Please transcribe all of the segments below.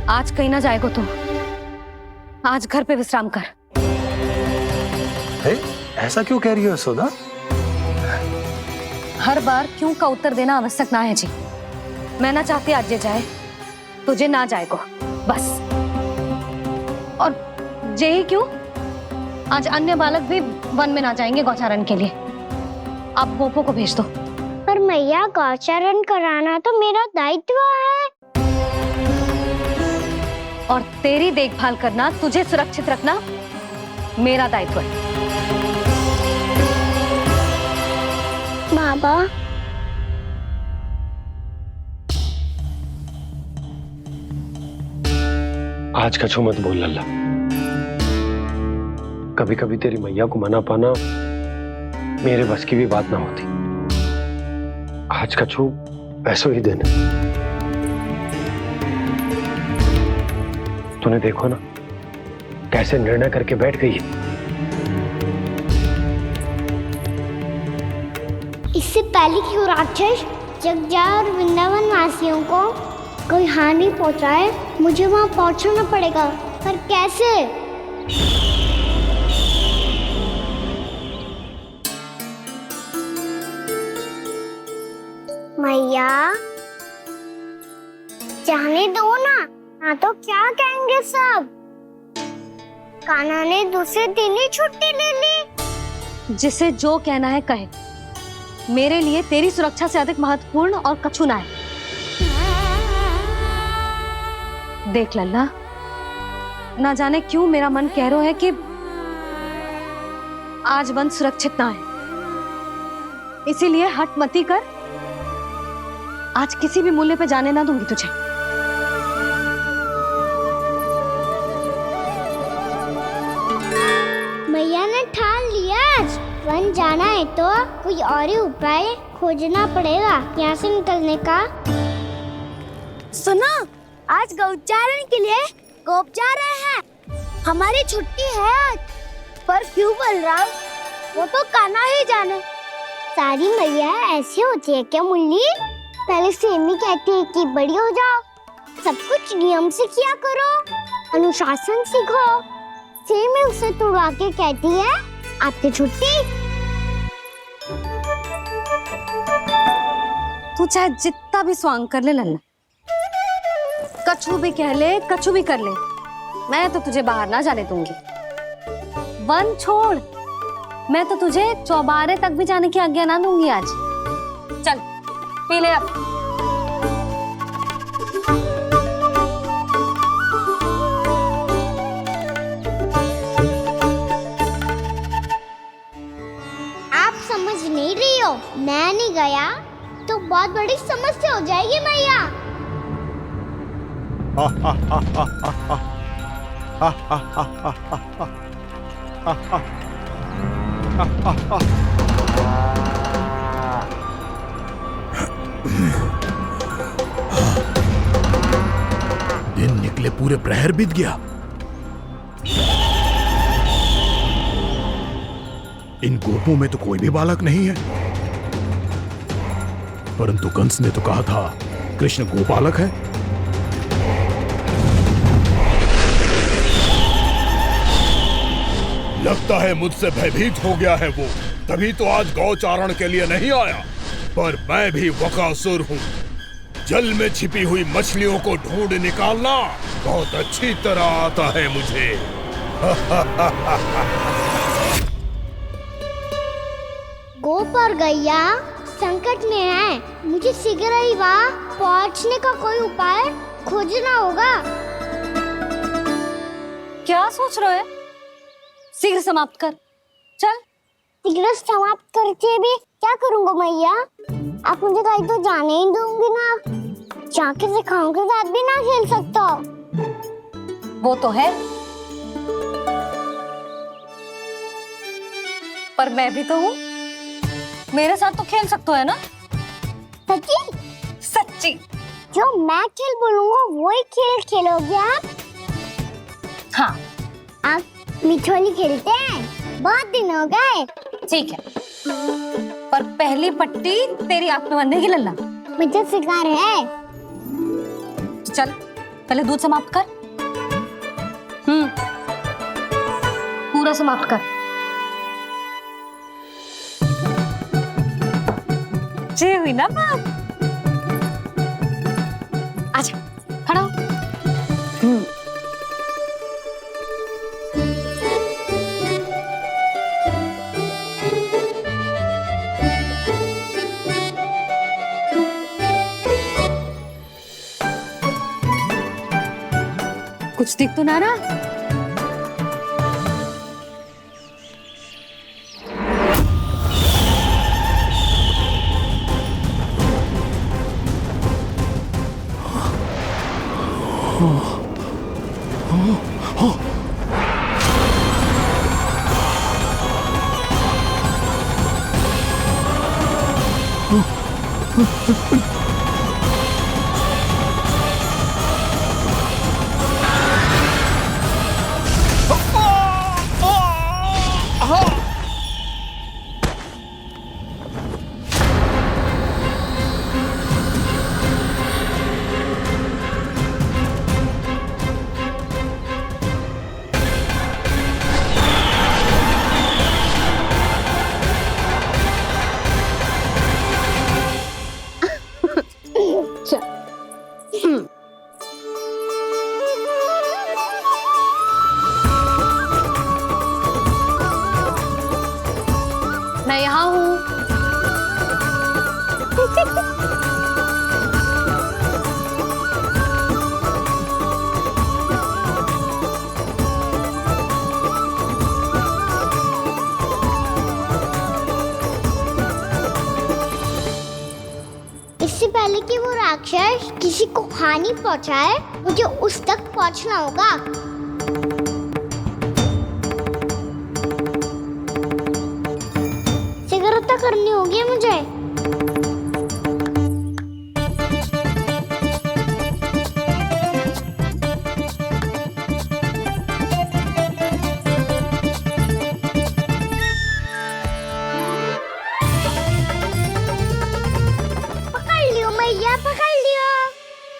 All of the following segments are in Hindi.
आज कहीं ना जाएगो तुम, आज घर पे विश्राम कर। ऐसा क्यों कह रही हो यशोदा? हर बार क्यों का उत्तर देना आवश्यक ना है जी। मैं ना चाहती आज ये जाए, तुझे ना जाएगो बस। और जे ही क्यों, आज अन्य बालक भी वन में ना जाएंगे गौचारण के लिए। आप गोपो को भेज दो। पर मैया गौचारण कराना तो मेरा दायित्व है। और तेरी देखभाल करना, तुझे सुरक्षित रखना मेरा दायित्व है। बाबा, आज कछु मत बोल लल्ला। कभी कभी तेरी मैया को मना पाना मेरे बस की भी बात ना होती। आज कछु पैसों ही देना। तूने देखो ना कैसे निर्णय करके बैठ गई है। इससे पहले कि वो राक्षस जगजा और वृंदावन वासियों को कोई हानि पहुंचाए, मुझे वहां पहुंचना पड़ेगा। पर कैसे? मैया, जाने दो ना तो क्या कहेंगे सब। कान्हा ने दूसरे दिन ही छुट्टी ले ली। जिसे जो कहना है कहे, मेरे लिए तेरी सुरक्षा से अधिक महत्वपूर्ण और कछु ना है। देख लल्ला, ना जाने क्यों मेरा मन कह रहा है कि आज वन सुरक्षित ना है, इसीलिए हट मती कर। आज किसी भी मूल्य पे जाने ना दूंगी तुझे। मैया ने ठान लिया, आज वन जाना है तो कोई और ही उपाय खोजना पड़ेगा यहाँ से निकलने का। सुनो, आज गौचारण के लिए गोप जा रहे हैं। हमारी छुट्टी है आज। पर क्यों बलराम? वो तो कान्हा ही जाने। सारी मैया ऐसी होती है क्या मुल्ली? पहले सेमी कहती है कि बड़ी हो जाओ, सब कुछ नियम से किया करो, अनुशासन सीखो। सेमी उसे तुड़वा के कहती है आपकी छुट्टी। तू चाहे जितना भी स्वांग कर ले लल्ला, कछु भी कह ले, कछु भी कर ले, मैं तो तुझे बाहर ना जाने दूंगी। वन छोड़, मैं तो तुझे चौबारे तक भी जाने की आज्ञा ना दूंगी आज। चल पी ले अब। आप समझ नहीं रही हो, मैं नहीं गया तो बहुत बड़ी समस्या हो जाएगी मैया। दिन निकले पूरे प्रहर बीत गया। इन गोपों में तो कोई भी बालक नहीं है, परंतु कंस ने तो कहा था कृष्ण गोपालक है। लगता है मुझसे भयभीत हो गया है वो, तभी तो आज गौचारण के लिए नहीं आया। पर मैं भी बकासुर हूँ। जल में छिपी हुई मछलियों को ढूंढ निकालना बहुत अच्छी तरह आता है मुझे। गोप और गैया संकट में है, मुझे शीघ्र ही वहाँ पहुँचने का कोई उपाय खोजना होगा। क्या सोच रहे हो? शीघ्र समाप्त कर, चल। शीघ्र समाप्त करके भी क्या करूँगा मैया? आप मुझे कहीं तो जाने ही दूंगी ना। जाके सिखाओं के साथ भी ना खेल सकता। वो तो है, पर मैं भी तो हूँ, मेरे साथ तो खेल सकते हो है ना? सच्ची? सच्ची। जो मैं खेल बोलूँगा वो ही खेल खेलोगे आप? हाँ। आप मिठोली खेलते हैं? बहुत दिन हो गए। ठीक है, पर पहली पट्टी तेरी आंख में बंधेगी लल्ला। मुझे शिकार है। चल पहले दूध समाप्त कर। पूरा समाप्त कर। जे हुई ना बात। आजा, खड़ा हो। कुछ दिख तो ना रहा। मैं यहाँ हूँ। इससे पहले कि वो राक्षस किसी को हानि पहुंचाए, मुझे उस तक पहुंचना होगा। सिगरेट करनी होगी मुझे। पकड़ लियो मैया, पकड़ लियो।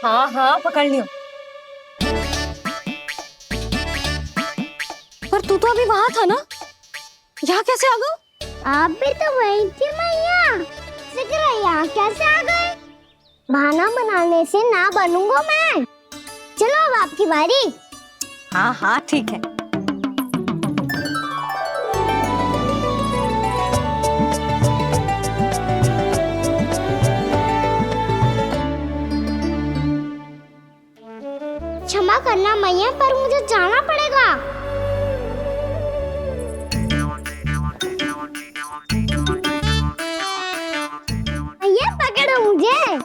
हाँ हाँ पकड़ लियो। पर तू तो अभी वहां था ना, यहाँ कैसे आ गया? आप भी तो वही थी मैया। सिगरा यहाँ कैसे आ गए? बहाना बनाने से ना बनूंगा मैं। चलो अब आपकी बारी। हाँ हाँ ठीक है। क्षमा करना मैया, पर मुझे जाना पड़ेगा। मैया पकड़ो मुझे।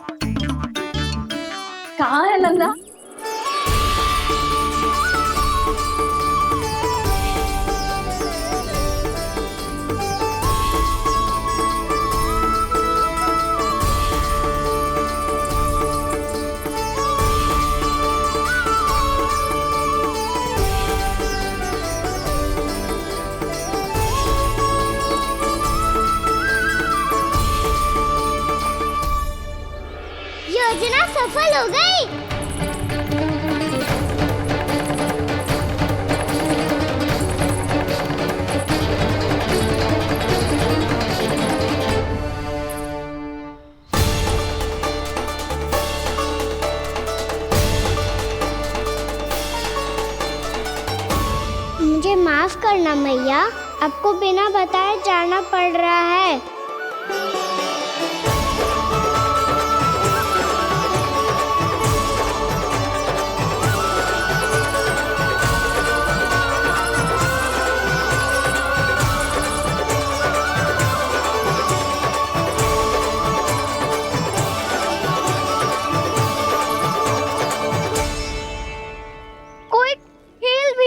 कहाँ है नंदा? योजना सफल हो गई। मुझे माफ करना मैया, आपको बिना बताए जाना पड़ रहा है।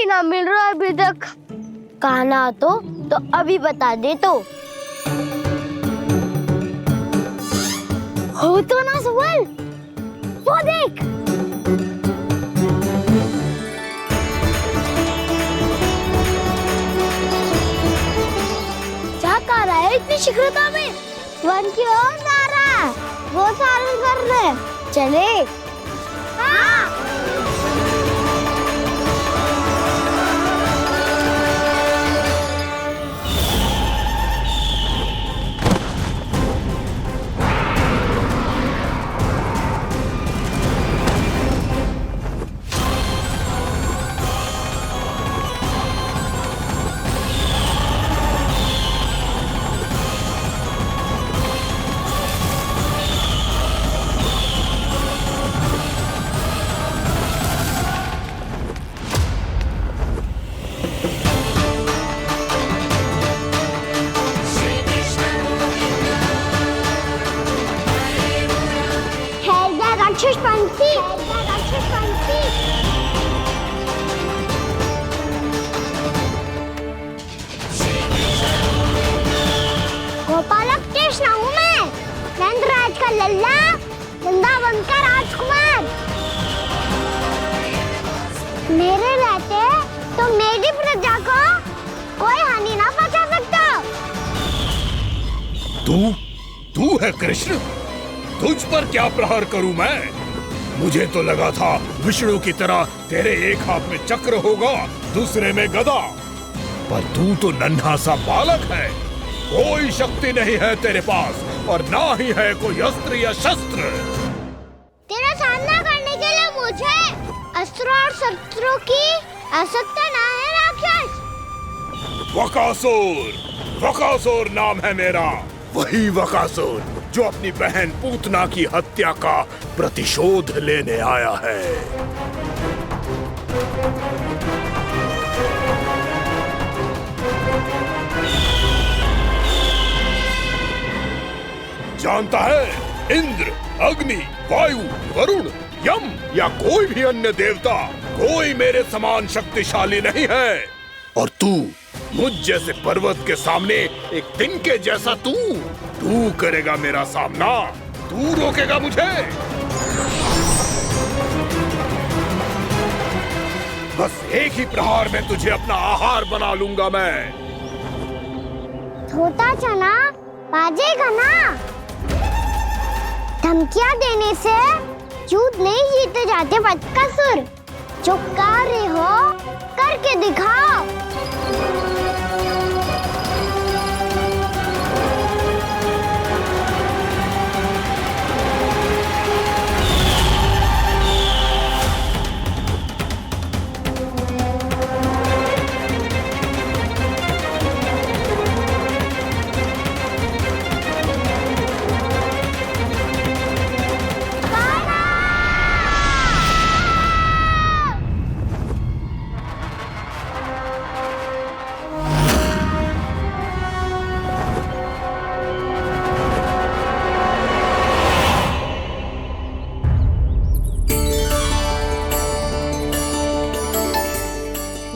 ना मिल रहा अभी तक। कहना तो अभी बता दे तो। हो तो ना सवाल, वो देख। क्या कर रहा है इतनी शीघ्रता में? वन की ओर जा रहा है, वो सारे कर रहे। चले। हाँ। राक्षस पंछी, राक्षस पंछी। गोपालक कृष्ण हूँ मैं, नंदराज का लल्ला, वृंदावन का राजकुमार। मेरे रहते तो मेरी प्रजा को कोई हानि ना पहुंचा सकता। तू है कृष्ण? तुझ पर क्या प्रहार करूं मैं? मुझे तो लगा था विष्णु की तरह तेरे एक हाथ में चक्र होगा, दूसरे में गदा, पर तू तो नन्हा सा बालक है। कोई शक्ति नहीं है तेरे पास और ना ही है कोई अस्त्र या शस्त्र। तेरा सामना करने के लिए मुझे अस्त्रों और शस्त्रों की आवश्यकता ना है राक्षस। वकासुर नाम है मेरा, वही वकासुर जो अपनी बहन पूतना की हत्या का प्रतिशोध लेने आया है। जानता है, इंद्र, अग्नि, वायु, वरुण, यम या कोई भी अन्य देवता कोई मेरे समान शक्तिशाली नहीं है। और तू मुझ जैसे पर्वत के सामने एक तिनके जैसा तू करेगा मेरा सामना? तू रोकेगा मुझे? बस एक ही प्रहार में तुझे अपना आहार बना लूंगा मैं। छोटा चना बाजेगा ना? धमकियां देने से युद्ध नहीं जीते जाते बदकसूर। जो कार्य हो करके दिखाओ।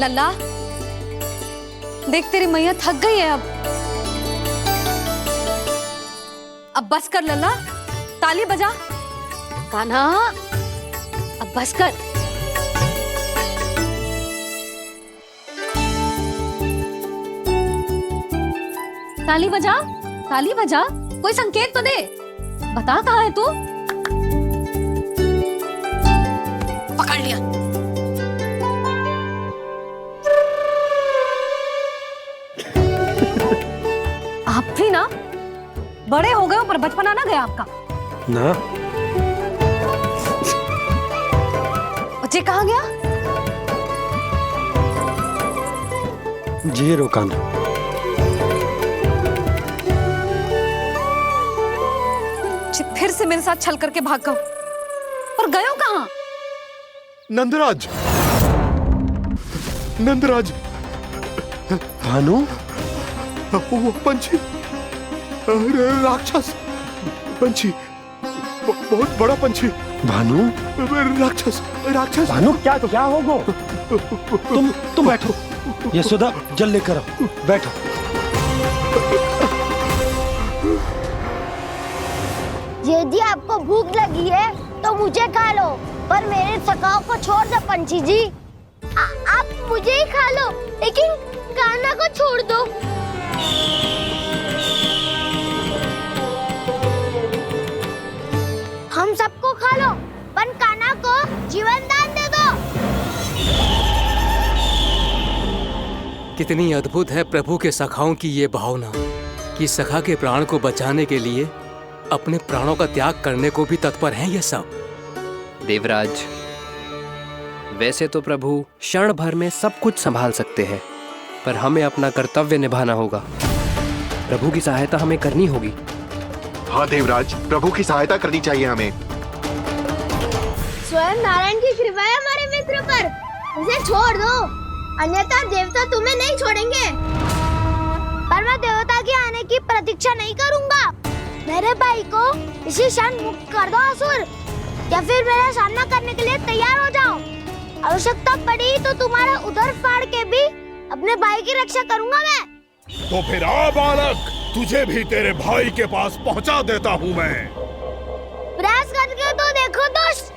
लल्ला, देख तेरी मैया थक गई है अब बस कर लल्ला, ताली बजा। कान्हा, अब बस कर। ताली बजा, ताली बजा, कोई संकेत तो दे, बता कहाँ है तू? पकड़ लिया। आप भी ना बड़े हो गए हो, पर बचपना ना गया आपका ना। बच्चे कहाँ गया? जी रोकान। फिर से मेरे साथ छल करके भाग गए, और गए हो कहाँ? नंदराज, नंदराज। भानु, वो पंछी, राक्षस पंछी, बहुत बड़ा पंछी। भानु, राक्षस, राक्षस। भानु, क्या हो गो? तुम बैठो, यशोदा जल लेकर आओ, बैठो। यदि आपको भूख लगी है तो मुझे खा लो, पर मेरे सखाओं को छोड़ दो पंछी जी। आप मुझे ही खा लो, लेकिन कान्हा को छोड़ दो। हम सबको खा लो, पर कान्हा को जीवन दान दे दो। कितनी अद्भुत है प्रभु के सखाओं की ये भावना कि सखा के प्राण को बचाने के लिए अपने प्राणों का त्याग करने को भी तत्पर हैं ये सब। देवराज, वैसे तो प्रभु क्षण भर में सब कुछ संभाल सकते हैं, पर हमें अपना कर्तव्य निभाना होगा। प्रभु की सहायता हमें करनी होगी। हाँ देवराज, प्रभु की सहायता करनी चाहिए हमें। स्वयं नारायण की कृपा है हमारे मित्र पर, उसे छोड़ दो, अन्यथा देवता तुम्हें नहीं छोड़ेंगे। पर मैं देवता के आने की प्रतीक्षा नहीं करूंगा। मेरे भाई को इसी क्षण मुक्त कर दो असुर। या फिर मेरा सामना करने के लिए तैयार हो जाओ। आवश्यकता पड़ी तो तुम्हारा उधर फाड़ के भी अपने भाई की रक्षा करूंगा मैं। तो फिर आ बालक, तुझे भी तेरे भाई के पास पहुंचा देता हूँ मैं। प्रयास करके तो देखो दोस्त,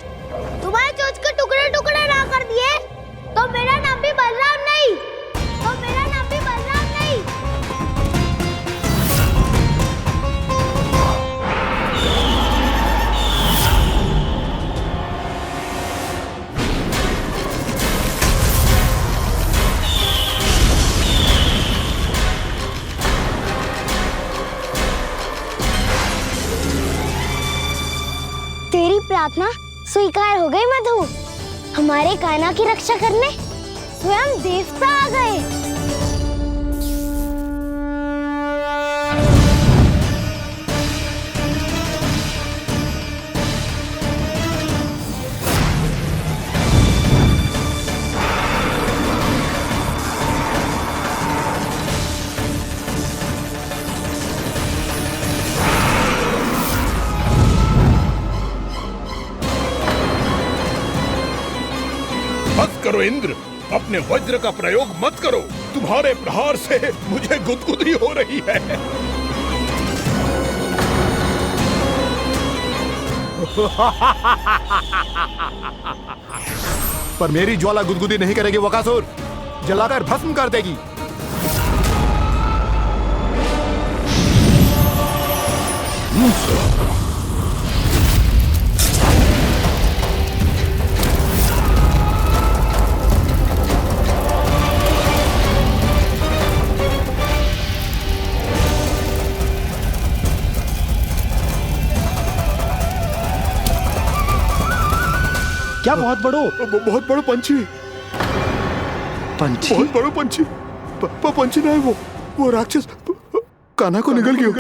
तुम्हारे चोंच के टुकड़े टुकड़े ना कर दिए तो मेरा नाम भी बलराम नहीं, तो मेरा नाम भी बलराम नहीं। तेरी प्रार्थना स्वीकार हो गई मधु। हमारे कान्हा की रक्षा करने स्वयं देवता आ गए। बस करो इंद्र, अपने वज्र का प्रयोग मत करो। तुम्हारे प्रहार से मुझे गुदगुदी हो रही है। पर मेरी ज्वाला गुदगुदी नहीं करेगी वकासुर, जलाकर भस्म कर देगी। क्या बहुत बड़ो? बहुत बड़ा पंछी। पंछी? बहुत बड़ा पंछी। पंछी ना है वो राक्षस कान्हा को निगल गया।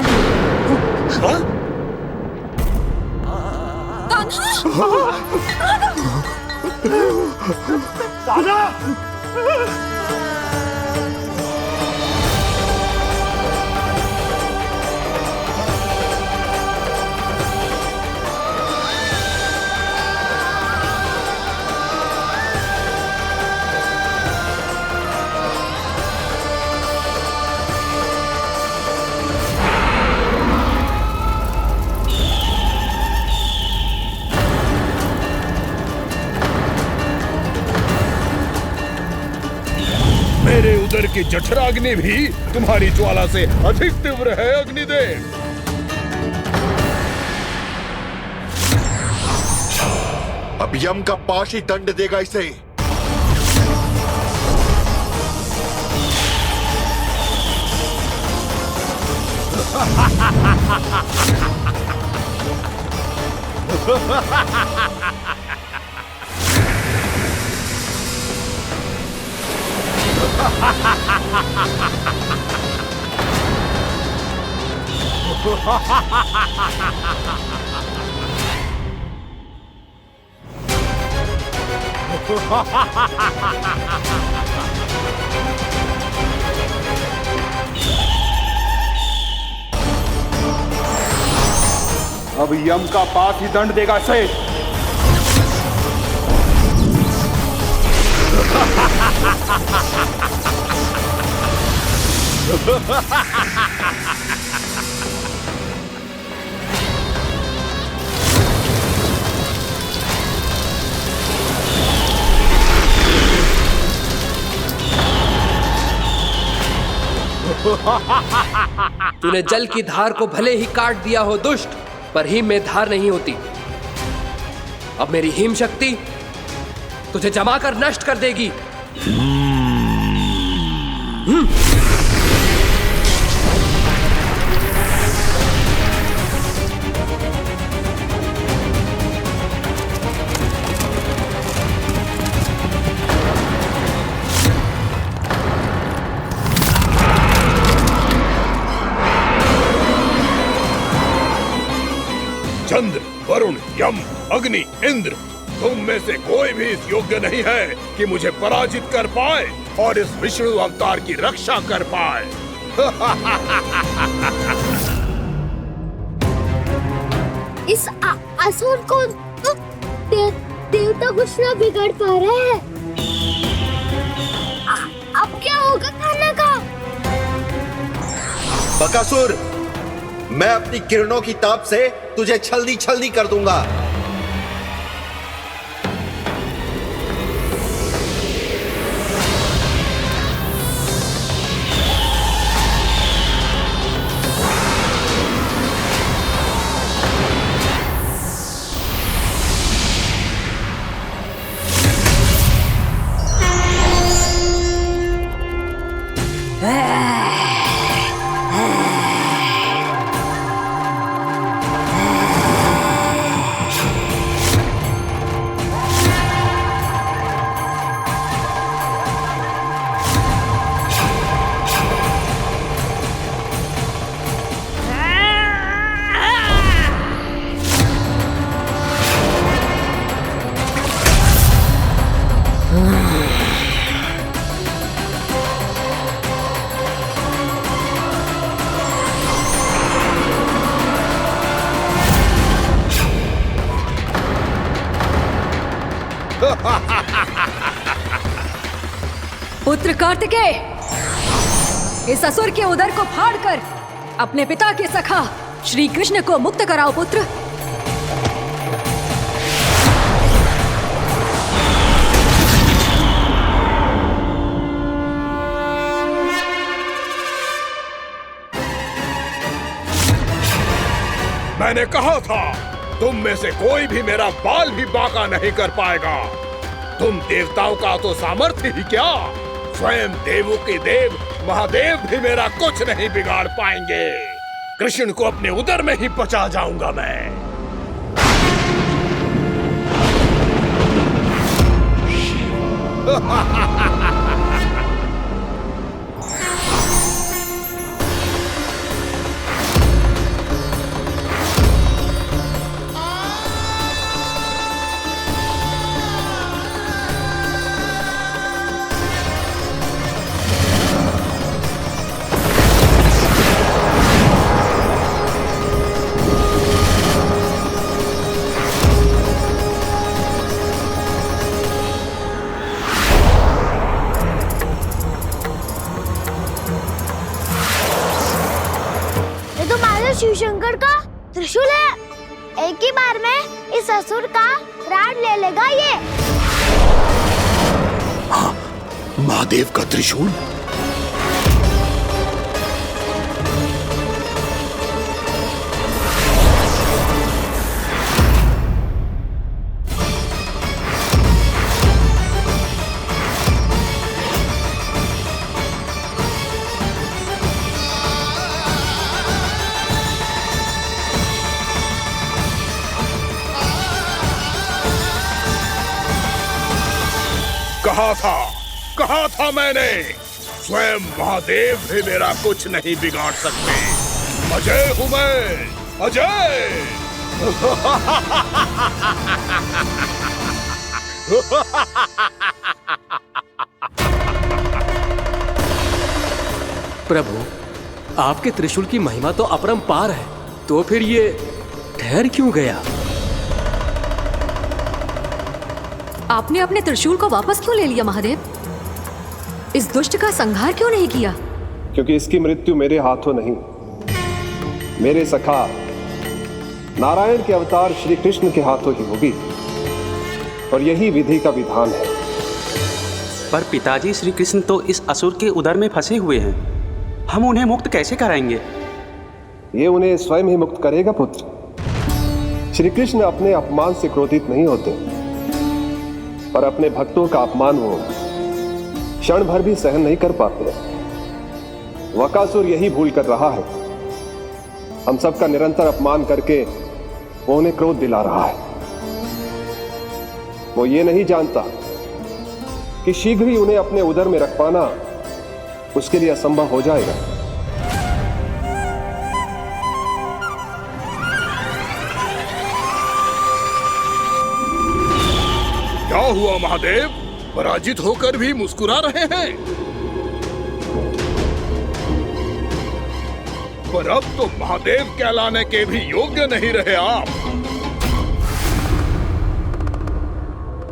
मेरे उदर की जठराग्नि भी तुम्हारी ज्वाला से अधिक तीव्र है अग्निदेव। अब यम का पाश ही दंड देगा इसे। अब यम का पास ही दंड देगा इसे। तूने जल की धार को भले ही काट दिया हो दुष्ट, पर हिम में धार नहीं होती। अब मेरी हिम शक्ति तुझे जमाकर नष्ट कर देगी। चंद्र, वरुण, यम, अग्नि, इंद्र, तुम में से कोई भी इस योग्य नहीं है कि मुझे पराजित कर पाए और इस विष्णु अवतार की रक्षा कर पाए। इस असुर को देवता कुछ ना बिगड़ पा रहे हैं। अब क्या होगा खाने का? बकासुर, मैं अपनी किरणों की ताप से तुझे छलनी छलनी कर दूंगा। पुत्र कार्तिकेय, इस असुर के उदर को फाड़कर अपने पिता के सखा श्री कृष्ण को मुक्त कराओ पुत्र। मैंने कहा था, तुम में से कोई भी मेरा बाल भी बांका नहीं कर पाएगा। तुम देवताओं का तो सामर्थ्य ही क्या, स्वयं देवों के देव महादेव भी मेरा कुछ नहीं बिगाड़ पाएंगे। कृष्ण को अपने उदर में ही पचा जाऊंगा मैं। शिव शंकर का त्रिशूल है। एक ही बार में इस असुर का प्राण ले लेगा ये। हाँ, महादेव का त्रिशूल। कहा था मैंने, स्वयं महादेव भी मेरा कुछ नहीं बिगाड़ सकते। अजय हूं मैं, अजय। प्रभु, आपके त्रिशूल की महिमा तो अपरंपार है, तो फिर ये ठहर क्यों गया? आपने अपने त्रिशूल को वापस क्यों ले लिया महादेव? इस दुष्ट का संहार क्यों नहीं किया? क्योंकि इसकी मृत्यु मेरे हाथों नहीं, मेरे सखा नारायण के अवतार श्री कृष्ण के हाथों ही होगी, और यही विधि का विधान है। पर पिताजी, श्री कृष्ण तो इस असुर के उदर में फंसे हुए हैं, हम उन्हें मुक्त कैसे कराएंगे? ये उन्हें स्वयं ही मुक्त करेगा पुत्र। श्री कृष्ण अपने अपमान से क्रोधित नहीं होते, पर अपने भक्तों का अपमान वो क्षण भर भी सहन नहीं कर पाते। वकासुर यही भूल कर रहा है, हम सबका निरंतर अपमान करके वो उन्हें क्रोध दिला रहा है। वो ये नहीं जानता कि शीघ्र ही उन्हें अपने उदर में रख पाना उसके लिए असंभव हो जाएगा। क्या हुआ महादेव, पराजित होकर भी मुस्कुरा रहे हैं? पर अब तो महादेव कहलाने के भी योग्य नहीं रहे आप।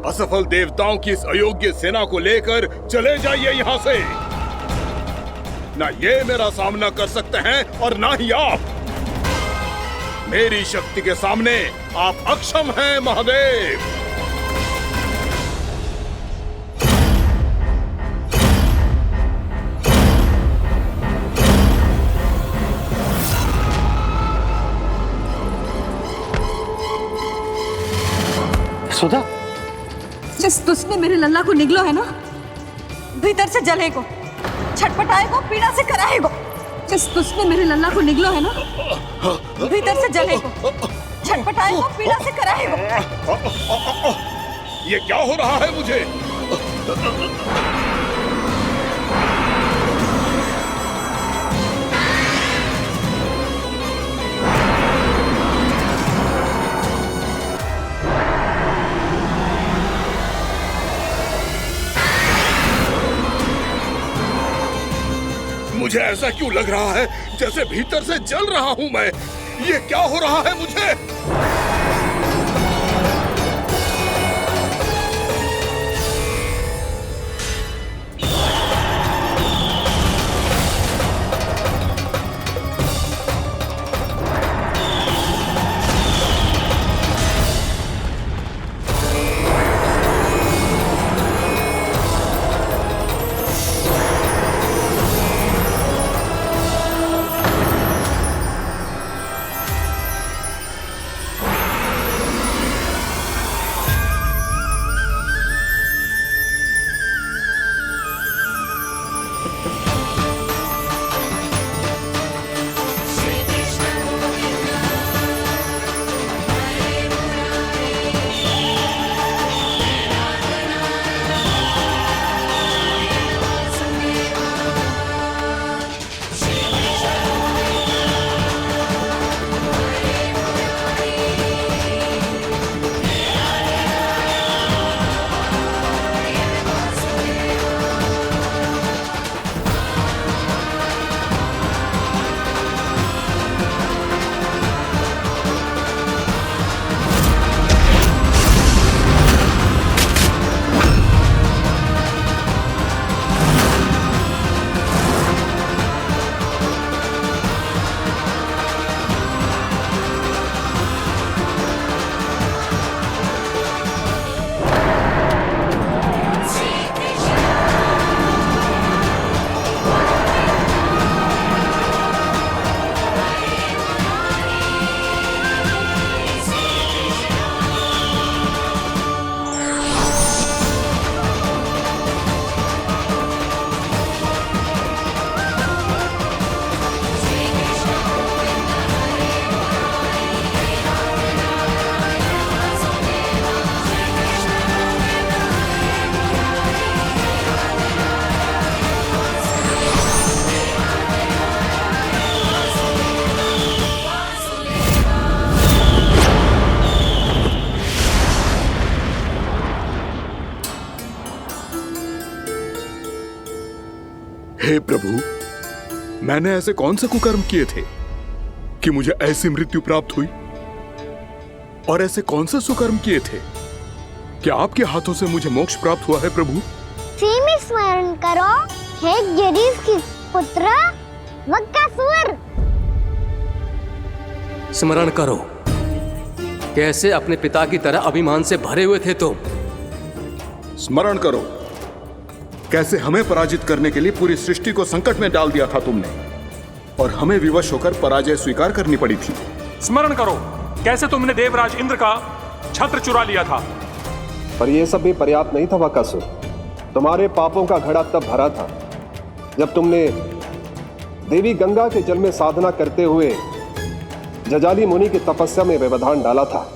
असफल देवताओं की इस अयोग्य सेना को लेकर चले जाइए यहाँ से। ना ये मेरा सामना कर सकते हैं और ना ही आप। मेरी शक्ति के सामने आप अक्षम हैं महादेव। सुधा, जिस तुझने मेरे लल्ला को निगलो है ना, भीतर से जलेगो, छटपटाएगो, पीड़ा से कराएगो। जिस तुझने मेरे लल्ला को निगलो है ना, भीतर से जलेगो, छटपटाएगो, पीड़ा से कराएगो। ये क्या हो रहा है मुझे? मुझे ऐसा क्यों लग रहा है जैसे भीतर से जल रहा हूं मैं? ये क्या हो रहा है मुझे? हे प्रभु, मैंने ऐसे कौन से कुकर्म किए थे कि मुझे ऐसी मृत्यु प्राप्त हुई? और ऐसे कौन से सुकर्म किए थे कि आपके हाथों से मुझे मोक्ष प्राप्त हुआ है प्रभु? में स्मरण करो, हे जरीफ की पुत्र वक्कासुर। स्मरण करो, कैसे अपने पिता की तरह अभिमान से भरे हुए थे तुम। स्मरण करो, कैसे हमें पराजित करने के लिए पूरी सृष्टि को संकट में डाल दिया था तुमने, और हमें विवश होकर पराजय स्वीकार करनी पड़ी थी। स्मरण करो, कैसे तुमने देवराज इंद्र का छत्र चुरा लिया था। पर यह सब भी पर्याप्त नहीं था वक्कासुर। तुम्हारे पापों का घड़ा तब भरा था जब तुमने देवी गंगा के जल में साधना करते हुए जजाली मुनि की तपस्या में व्यवधान डाला था।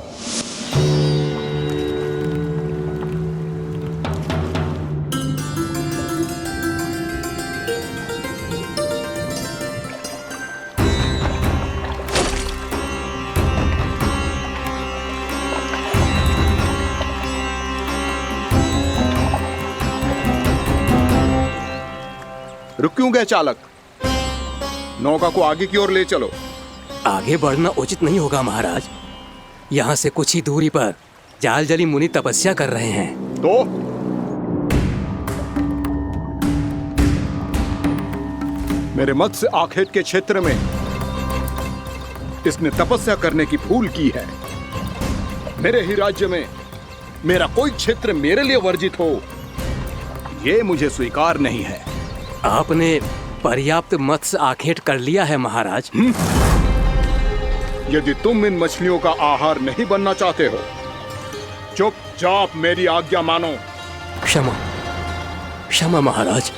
रुक क्यों गए चालक? नौका को आगे की ओर ले चलो। आगे बढ़ना उचित नहीं होगा महाराज। यहाँ से कुछ ही दूरी पर जालजली मुनि तपस्या कर रहे हैं। तो मेरे मत्स्य आखेट के क्षेत्र में इसने तपस्या करने की भूल की है। मेरे ही राज्य में मेरा कोई क्षेत्र मेरे लिए वर्जित हो, ये मुझे स्वीकार नहीं है। आपने पर्याप्त मत्स्य आखेट कर लिया है महाराज। यदि तुम इन मछलियों का आहार नहीं बनना चाहते हो, चुपचाप मेरी आज्ञा मानो। क्षमा, क्षमा महाराज।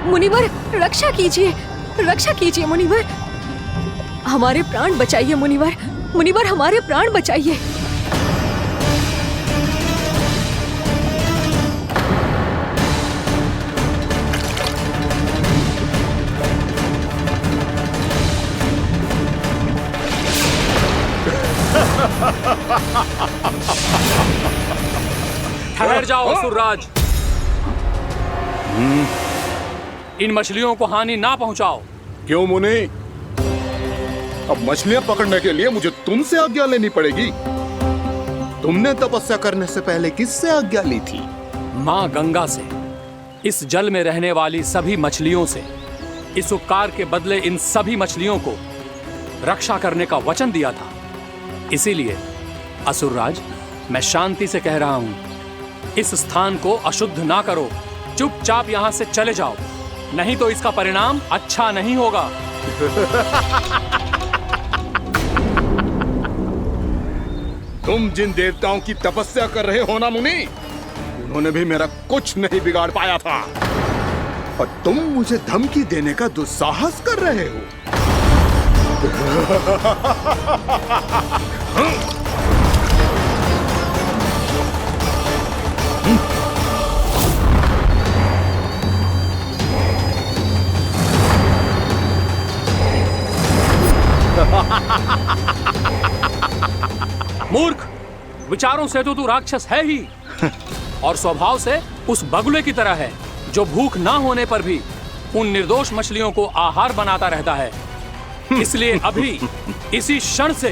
मुनिवर, रक्षा कीजिए, रक्षा कीजिए मुनिवर, हमारे प्राण बचाइए मुनिवर, मुनिवर हमारे प्राण बचाइए। ठहर जाओ असुरराज, इन मछलियों को हानि ना पहुंचाओ। क्यों मुनि? अब मछलियां पकड़ने के लिए मुझे तुमसे आज्ञा लेनी पड़ेगी। तुमने तपस्या करने से पहले किससे आज्ञा ली थी? मां गंगा से, इस जल में रहने वाली सभी मछलियों से। इस उपकार के बदले इन सभी मछलियों को रक्षा करने का वचन दिया था। इसीलिए असुरराज, मैं शांति से कह रहा हूं, इस स्थान को अशुद्ध ना करो, चुपचाप यहां से चले जाओ, नहीं तो इसका परिणाम अच्छा नहीं होगा। तुम जिन देवताओं की तपस्या कर रहे हो ना मुनि, उन्होंने भी मेरा कुछ नहीं बिगाड़ पाया था, और तुम मुझे धमकी देने का दुस्साहस कर रहे हो। मूर्ख, विचारों से तो तू राक्षस है ही, और स्वभाव से उस बगुले की तरह है जो भूख ना होने पर भी उन निर्दोष मछलियों को आहार बनाता रहता है। इसलिए अभी इसी क्षण से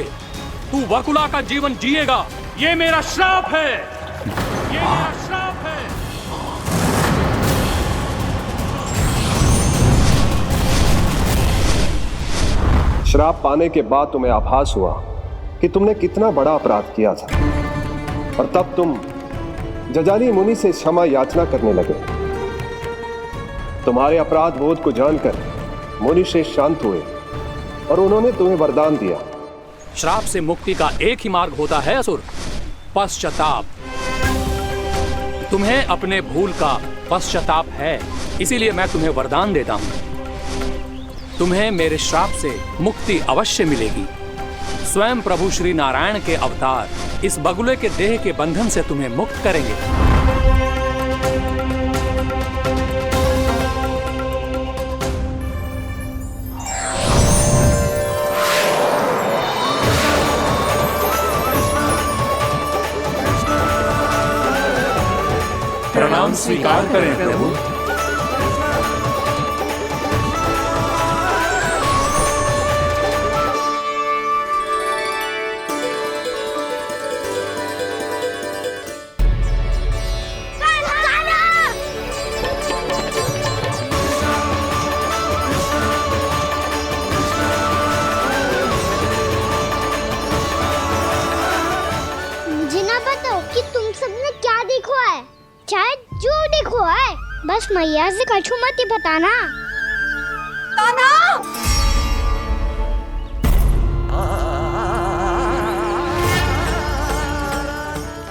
तू वकुला का जीवन जिएगा। ये मेरा श्राप है, ये मेरा श्राप है। श्राप पाने के बाद तुम्हें आभास हुआ कि तुमने कितना बड़ा अपराध किया था, और तब तुम जजाली मुनि से क्षमा याचना करने लगे। तुम्हारे अपराध बोध को जानकर मुनि श्रेष्ठ शांत हुए और उन्होंने तुम्हें वरदान दिया। श्राप से मुक्ति का एक ही मार्ग होता है असुर, पश्चाताप। तुम्हें अपने भूल का पश्चाताप है, इसीलिए मैं तुम्हें वरदान देता हूं। तुम्हें मेरे श्राप से मुक्ति अवश्य मिलेगी। स्वयं प्रभु श्री नारायण के अवतार इस बगुले के देह के बंधन से तुम्हें मुक्त करेंगे। प्रणाम स्वीकार करें प्रभु। बस मैया से कछु मत ही बताना। ताना!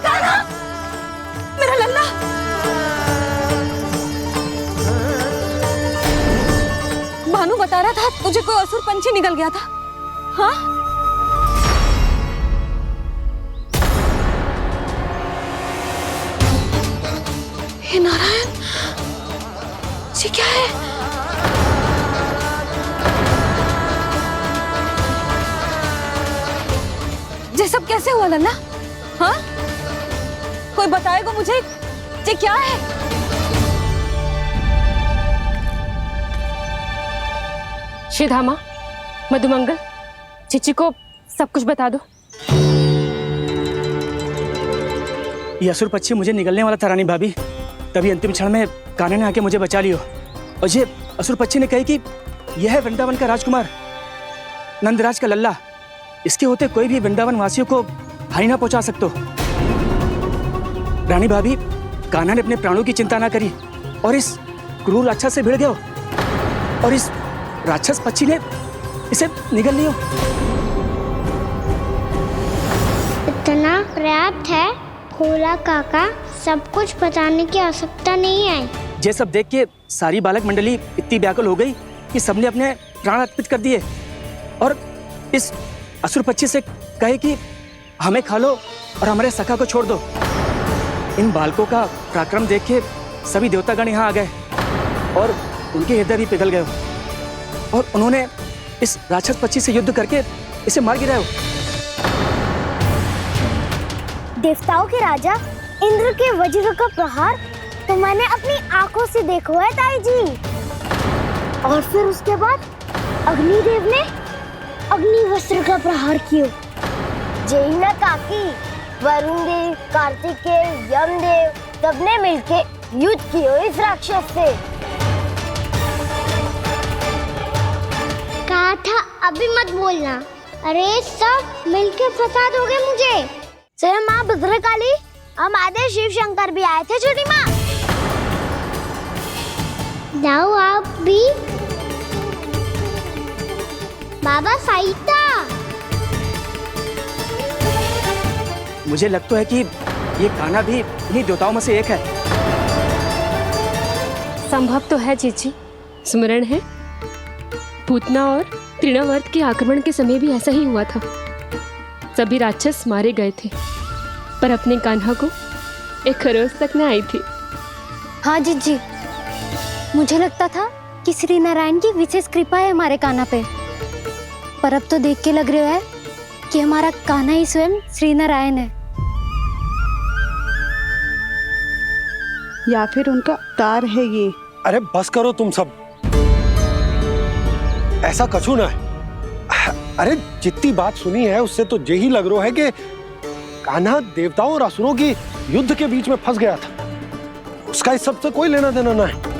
ताना! मेरा लल्ला! भानु बता रहा था तुझे कोई असुर पंछी निकल गया था। हाँ? हे नारायण, ये क्या है? ये सब कैसे हुआ लल्ला? हाँ, कोई बताएगा मुझे ये क्या है? श्रीधामा, मधुमंगल, चिची को सब कुछ बता दो। ये असुर पक्षी मुझे निगलने वाला था रानी भाभी, तभी अंतिम क्षण में कान्हा ने आके मुझे बचा लियो। और ये असुर पक्षी ने कही कि यह है वृंदावन का राजकुमार, नंदराज का लल्ला। इसके होते कोई भी वृंदावन वासियों को हानि ना पहुंचा सकते। रानी भाभी, कान्हा ने अपने प्राणों की चिंता ना करी और इस क्रूर राक्षस से भिड़ गयो और इस राक्षस पक्षी ने इसे निगल लियो। इतना पर्याप्त है भोला काका, सब कुछ बताने की आवश्यकता नहीं है। ये सब देख के सारी बालक मंडली इतनी व्याकुल हो गई कि सबने अपने प्राण अर्पित कर दिए और इस असुर पक्षी से कहे कि हमें खा लो और हमारे सखा को छोड़ दो। इन बालकों का पराक्रम देख के सभी देवतागण यहाँ आ गए और उनके हृदय भी पिघल गए और उन्होंने इस राक्षस पक्षी से युद्ध करके इसे मार गिराया। देवताओं के राजा इंद्र के वज्र का प्रहार तो मैंने अपनी आंखों से देखा है ताई जी। और फिर उसके बाद अग्निदेव ने अग्निवस्त्र का प्रहार किया। जय ना काकी, वरुण देव, कार्तिकेय, यमदेव सबने मिलके युद्ध किया इस राक्षस से। कहा था अभी मत बोलना। अरे सब मिलके फंसा दोगे मुझे। जय माँ भद्रकाली, हमारे शिव शंकर भी आए थे छोटी माँ। जाओ आप भी। बाबा साईता, मुझे लगता है कि ये कान्हा भी इन्हीं देवताओं में से एक है। संभव तो है चीची। स्मरण है, पूतना और तृणावर्त के आक्रमण के समय भी ऐसा ही हुआ था। सभी राक्षस मारे गए थे, पर अपने कान्हा को एक खरोच तक न आई थी। हाँ जीजी, मुझे लगता था कि श्री नारायण की विशेष कृपा है हमारे कान्हा पे, पर अब तो देख के लग रहा है कि हमारा कान्हा ही स्वयं श्री नारायण है। या फिर उनका अवतार है ये। अरे बस करो तुम सब, ऐसा कछु ना है। अरे जितनी बात सुनी है उससे तो यही लग रहा है कि कान्हा देवताओं और असुरों की युद्ध के बीच में फंस गया था। उसका इस सब से कोई लेना देना ना है।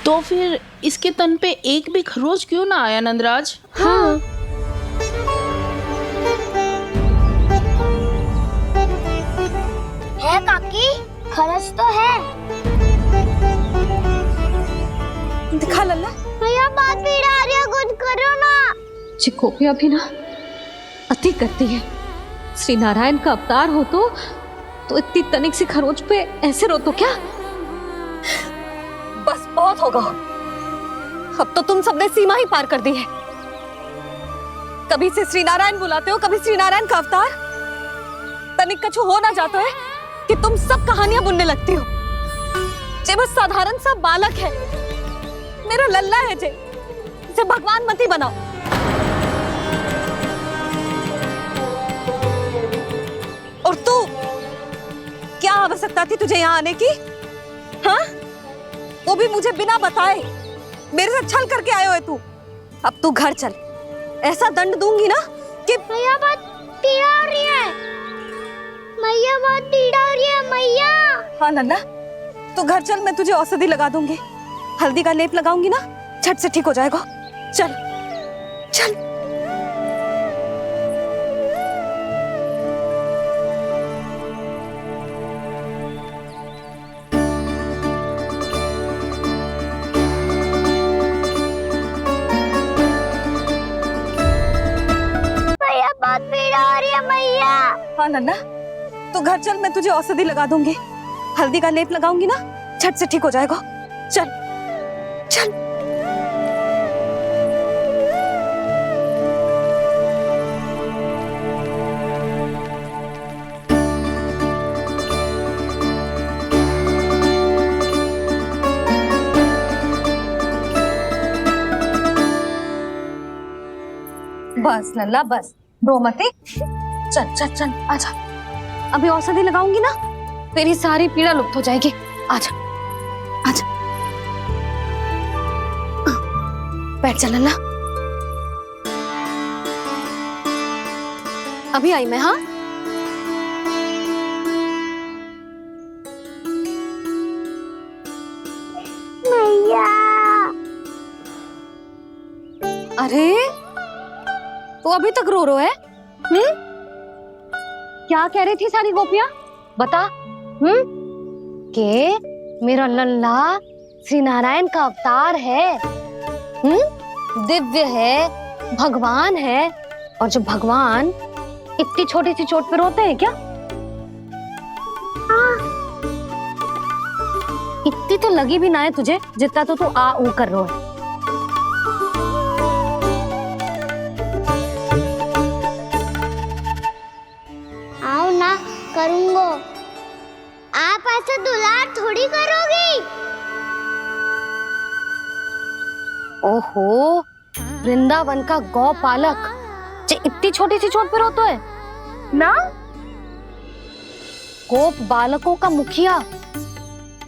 तो फिर इसके तन पे एक भी खरोच क्यों ना आया नंदराज? हाँ, है काकी, खरच तो है। दिखा लल्ला। भैया बात पीड़ा आ रही है, कुछ करो ना। चिकोपिया भी ना अति करती है। श्री नारायण का अवतार हो तो इतनी तनिक सी खरोच पे ऐसे रो तो क्या? बस बहुत होगा। अब तो तुम सबने सीमा ही पार कर दी है। कभी से श्री नारायण बुलाते हो, कभी श्री नारायण का अवतार। तनिक कछु हो ना जाता है कि तुम सब कहानियां बुनने लगती हो। जे बस साधारण सा बालक है, मेरा लल्ला है जे, इसे भगवान मत ही बनाओ। और तू, क्या आवश्यकता थी तुझे यहाँ आने की? हाँ, वो भी मुझे बिना बताए। मेरे से छल करके आए हो तू। अब तू घर चल, ऐसा दंड दूंगी ना कि मैया बहुत पीड़ा हो रही है। मैया बहुत पीड़ा हो रही है मैया। हाँ नन्ना, तू घर चल, मैं तुझे औषधि लगा दूंगी। हल्दी का लेप लगाऊंगी ना, झट से ठीक हो जाएगा। चल चल। मैया बहुत पीड़ा हो रही है मैया। हाँ नन्ना, तू घर चल, मैं तुझे औषधि लगा दूंगी। हल्दी का लेप लगाऊंगी ना, झट से ठीक हो जाएगा। चल चल। बस लल्ला बस, रोमती, चल चल चल आजा। अभी औषधि लगाऊंगी ना, तेरी सारी पीड़ा लुप्त हो जाएगी। आजा आजा, बैठ जा लल्ला। अभी आई मैं। हाँ, मैया। अरे तो अभी तक रो है? क्या कह रही थी सारी गोपियां? बता। के मेरा लल्ला श्री नारायण का अवतार है, दिव्य है, भगवान है। और जो भगवान इतनी छोटी सी चोट पे रोते हैं क्या? इतनी तो लगी भी ना है तुझे जितना तो तू आ ऊ कर रो है। आओ ना, करूंगो। आप ऐसे दुलार थोड़ी करोगी। ओहो, वृंदावन का गौपालक जो इतनी छोटी सी चोट पे रोता है ना? गोप बालकों का मुखिया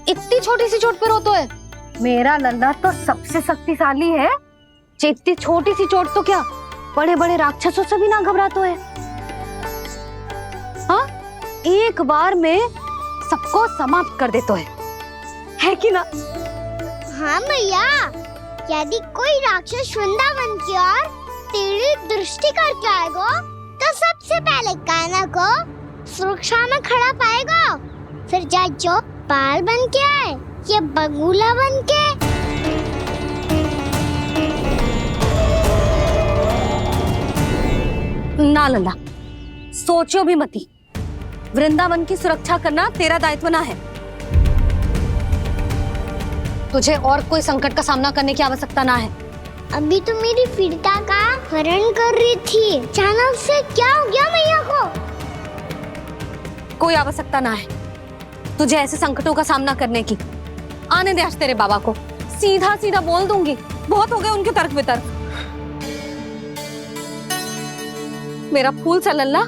इतनी छोटी सी चोट पे रोता है? मेरा लल्ला तो सबसे शक्तिशाली है, जो इतनी छोटी सी चोट तो क्या बड़े बड़े राक्षसों से भी ना घबराता है। हाँ, एक बार में सबको समाप्त कर देता है कि ना? हाँ मैया, यदि कोई राक्षस वृंदावन की ओर टेढ़ी दृष्टि करके आएगा तो सबसे पहले कान्हा को सुरक्षा में खड़ा पाएगा, फिर चाहे जो बाल बन के आए या बगुला बन के। ना लल्ला, सोचो भी मती। वृंदावन की सुरक्षा करना तेरा दायित्व ना है। तुझे और कोई संकट का सामना करने की आवश्यकता ना है। अभी तो मेरी पीड़िता का हरण कर रही थी, अचानक से क्या हो गया मैया को? कोई आवश्यकता ना है तुझे ऐसे संकटों का सामना करने की। आने दे आज तेरे बाबा को, सीधा सीधा बोल दूंगी। बहुत हो गए उनके तर्क वितर्क। मेरा फूल सा लल्ला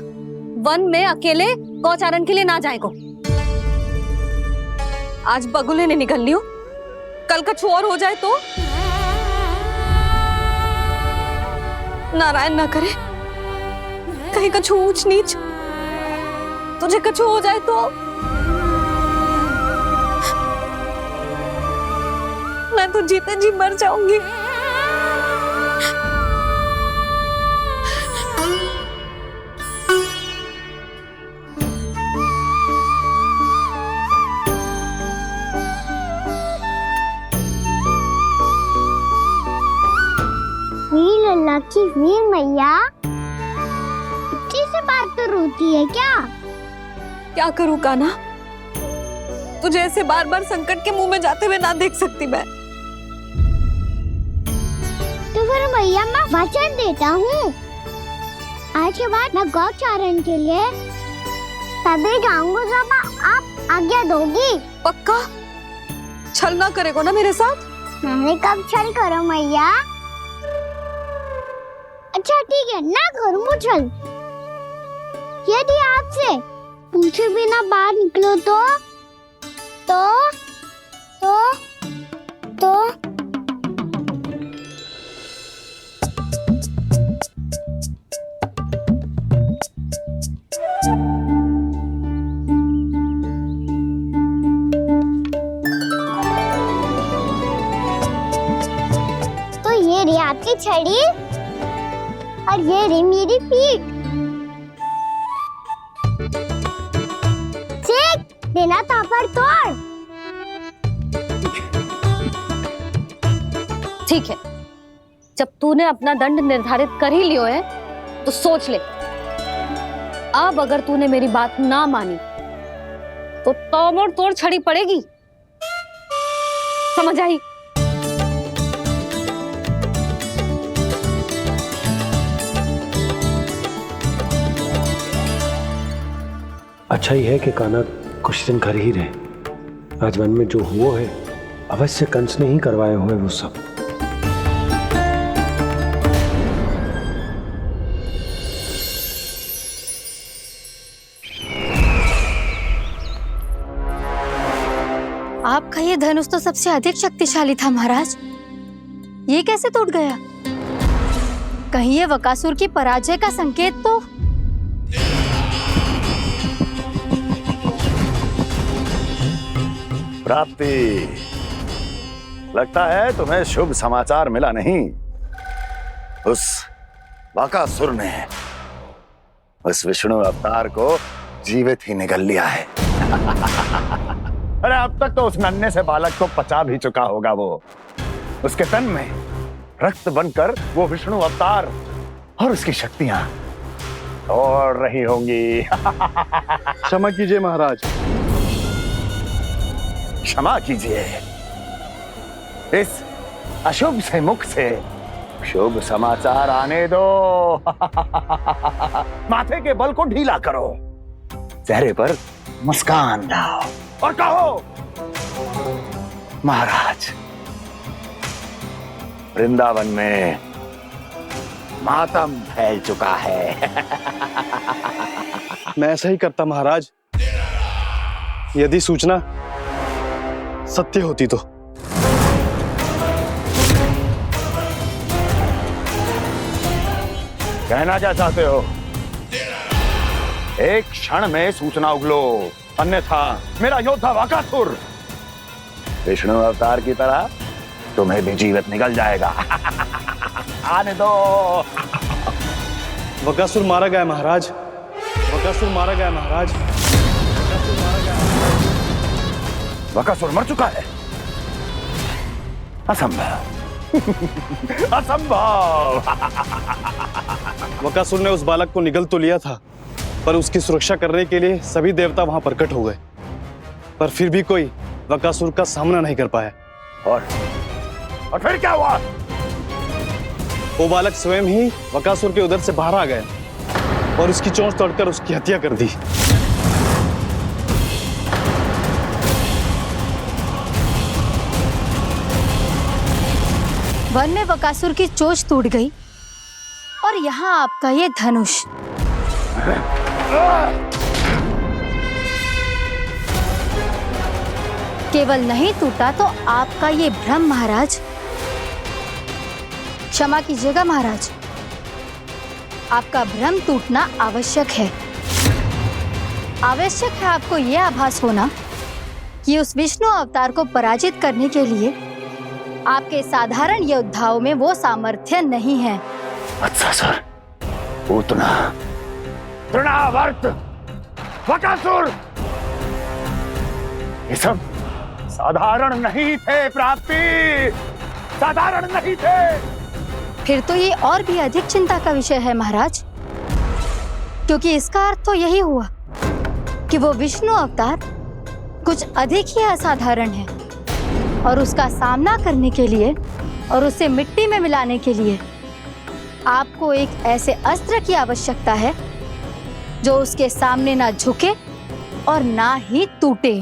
वन में अकेले गौचारण के लिए ना जाए को। आज बगुले ने निकल लियो, कल कछु और हो जाए तो? नारायण ना करे, कहीं कछु ऊंच नीच तुझे कछु हो जाए तो? मैं तो जीते जी मर जाऊंगी। मेरी लल्ला की वीर मैया इतनी से बात तो रोती है क्या? क्या करूं कान्हा, तुझे ऐसे बार बार संकट के मुंह में जाते हुए ना देख सकती मैं। तो फिर मैया मैं वचन देता हूँ, आज के बाद मैं गौचारण के लिए तभी जाऊंगा जब आप आज्ञा दोगी। पक्का? छल ना करेगा ना मेरे साथ? मैंने कब छल करो मैया? अच्छा ठीक है, ना करूँगा छल। यदि आपसे पूछे बिना बाहर निकलो तो ये रही आपकी छड़ी और ये रही मेरी पीठ। देना तापर तोड़। ठीक है, जब तूने अपना दंड निर्धारित कर ही लियो है तो सोच ले, अब अगर तूने मेरी बात ना मानी तो तोड़ तोड़ छड़ी पड़ेगी, समझ आई? अच्छा ही है कि कान्हा कुछ दिन घर ही रहे। आज वन में जो हुआ है अवश्य कंस ने ही करवाए हुए वो सब। आपका ये धनुष तो सबसे अधिक शक्तिशाली था महाराज, ये कैसे टूट गया? कहीं ये बकासुर की पराजय का संकेत तो? प्राप्ति, लगता है तुम्हें शुभ समाचार मिला नहीं। उस बकासुर ने उस विष्णु अवतार को जीवित ही निगल लिया है। अरे अब तक तो उस नन्हे से बालक को पचा भी चुका होगा वो। उसके तन में रक्त बनकर वो विष्णु अवतार और उसकी शक्तियां दौड़ रही होंगी। क्षमा कीजिए महाराज। क्षमा कीजिए, इस अशुभ से मुख से शुभ समाचार आने दो। माथे के बल को ढीला करो, चेहरे पर मुस्कान लाओ और कहो, महाराज, वृंदावन में मातम फैल चुका है। मैं ऐसा ही करता महाराज, यदि सूचना सत्य होती तो। कहना क्या चाहते हो? एक क्षण में सूचना उगलो, अन्यथा मेरा योद्धा बकासुर विष्णु अवतार की तरह तुम्हें भी जीवित निकल जाएगा। आने दो। बकासुर मारा गया महाराज, बकासुर मारा गया महाराज, बकासुर मारा गया। बकासुर मर चुका है? असंभव। असंभव। बकासुर ने उस बालक को निगल तो लिया था, पर उसकी सुरक्षा करने के लिए सभी देवता वहां प्रकट हो गए, पर फिर भी कोई बकासुर का सामना नहीं कर पाया। और फिर क्या हुआ? वो बालक स्वयं ही बकासुर के उदर से बाहर आ गया और उसकी चोंच तोड़कर उसकी हत्या कर दी। वन में बकासुर की चोंच टूट गई और यहाँ आपका ये धनुष। केवल नहीं टूटा तो आपका ये भ्रम महाराज। क्षमा कीजिएगा महाराज, आपका भ्रम टूटना आवश्यक है। आवश्यक है आपको यह आभास होना कि उस विष्णु अवतार को पराजित करने के लिए आपके साधारण योद्धाओं में वो सामर्थ्य नहीं है। अच्छा सर, पूतना, तृणावर्त, बकासुर, ये सब साधारण नहीं थे प्राप्ति, साधारण नहीं थे। फिर तो ये और भी अधिक चिंता का विषय है महाराज, क्योंकि इसका अर्थ तो यही हुआ कि वो विष्णु अवतार कुछ अधिक ही असाधारण है और उसका सामना करने के लिए और उसे मिट्टी में मिलाने के लिए आपको एक ऐसे अस्त्र की आवश्यकता है जो उसके सामने ना झुके और ना ही टूटे।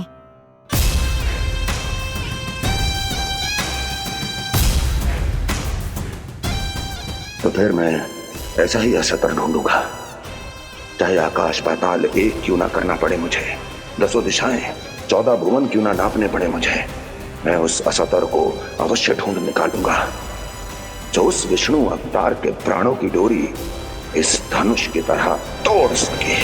तो फिर मैं ऐसा ही असत्र ढूंढूंगा, चाहे आकाश पाताल एक क्यों ना करना पड़े मुझे, 10 दिशाएं 14 भुवन क्यों ना नापने पड़े मुझे। मैं उस असतर को अवश्य ढूंढ निकालूंगा जो उस विष्णु अवतार के प्राणों की डोरी इस धनुष की तरह तोड़ सके।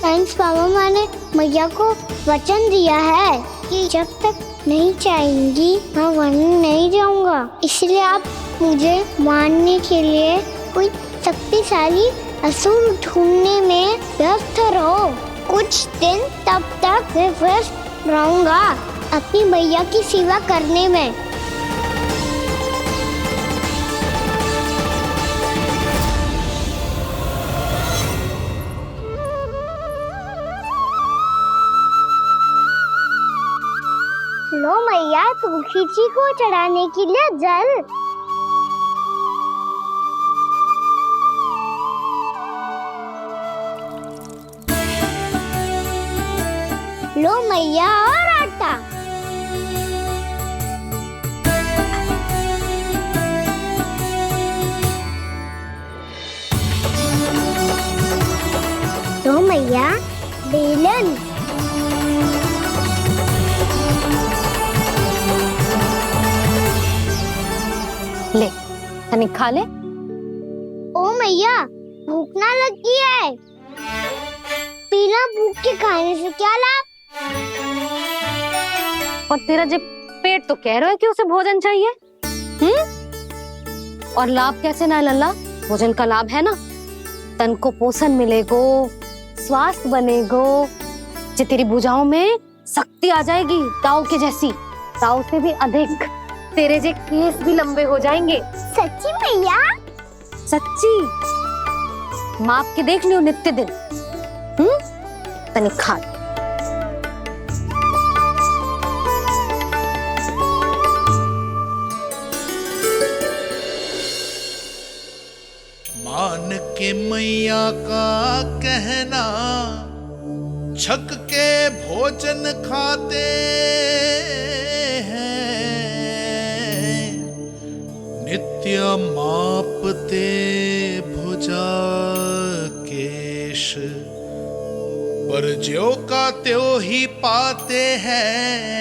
साइंस बाबा ने मैया को वचन दिया है कि जब तक नहीं चाहेंगी मैं वन नहीं जाऊंगा, इसलिए आप मुझे मारने के लिए कोई शक्तिशाली असुर ढूंढने में व्यस्त रहो। कुछ दिन तब तक मैं व्यस्त रहूंगा अपनी मैया की सेवा करने में। लो मैया, तुलसी जी को चढ़ाने के लिए जल। लो मैया, और आटा। बेलन। ले तनिक खा ले। ओ मैया, भूख ना लगी है। बिना भूख के खाने से क्या लाभ? और तेरा जब पेट तो कह रहा है कि उसे भोजन चाहिए, और लाभ कैसे ना लल्ला? भोजन का लाभ है ना, तन को पोषण मिलेगो, स्वास्थ्य बनेगो, जे तेरी भुजाओं में शक्ति आ जाएगी ताऊ के जैसी, ताऊ से भी अधिक। तेरे जे केस भी लंबे हो जाएंगे। सच्ची मैया? सच्ची। माप के देख लियो नित्य दिन। तनिक खा। मान के मैया का कहना, छक के भोजन खाते हैं, नित्य मापते भुजा केश, पर ज्यों का त्यों ही पाते हैं।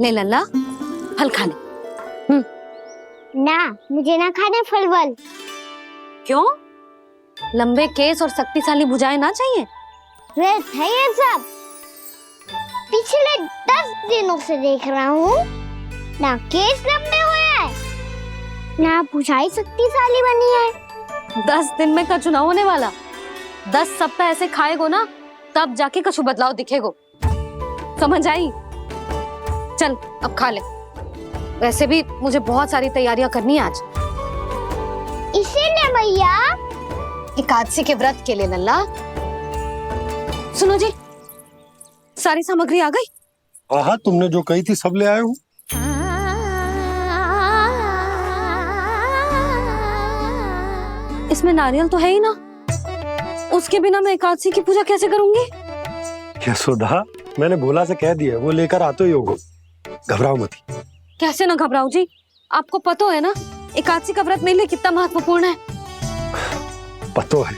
ले लल्ला, फल खा ले। ना, मुझे ना खाने फल वल। क्यों? लंबे केस और शक्तिशाली भुजाएं ना चाहिए? व्यर्थ है ये सब। पिछले 10 दिनों से देख रहा हूँ, ना केस लंबे हुए हैं, ना भुजाएं शक्तिशाली बनी है। 10 दिन में कछु ना होने वाला। 10 सप्ताह ऐसे खाएगो ना, तब जाके कछु बदलाव दिखेगो। समझ आई? चल अब खा ले। वैसे भी मुझे बहुत सारी तैयारियां करनी है आज। इसीलिए मैया? एकादशी के व्रत के लिए लल्ला। सुनो जी, सारी सामग्री आ गई? हाँ, तुमने जो कही थी सब ले आए हूँ। इसमें नारियल तो है ही ना, उसके बिना मैं एकादशी की पूजा कैसे करूंगी? यशोदा, मैंने भोला से कह दिया, वो लेकर आते ही होगा। घबराओ मत। कैसे ना घबराओ जी, आपको पता है ना एकादशी का व्रत मेरे लिए कितना महत्वपूर्ण है। पता है।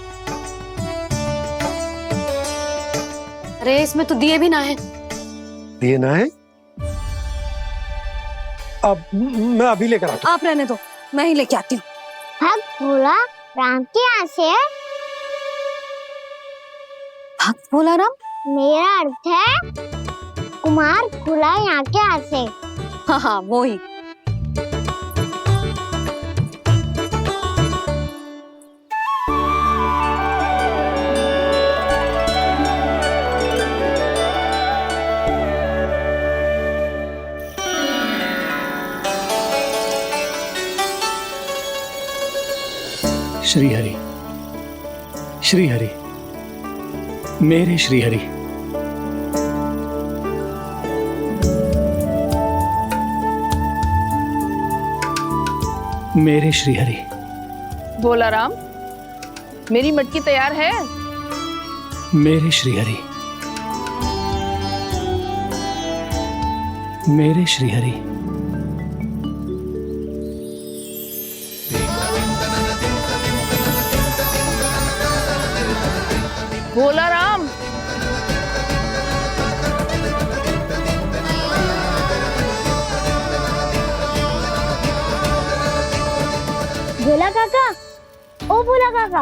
अरे इसमें तो दिए भी ना है। दिए ना है? अब मैं अभी लेकर आता हूँ। आप रहने दो, मैं ही लेके आती हूँ। भक्त भोला राम के यहाँ से है? भक्त भोला राम? मेरा अर्थ है कुमार भोला यहाँ के यहाँ से। हाँ हाँ, वो ही। श्री हरि, श्री हरि, मेरे श्री हरि। मेरे श्री हरि। भोला राम, मेरी मटकी तैयार है? मेरे श्री हरि, मेरे श्री हरि। भोला राम, भोला काका, ओ भोला काका।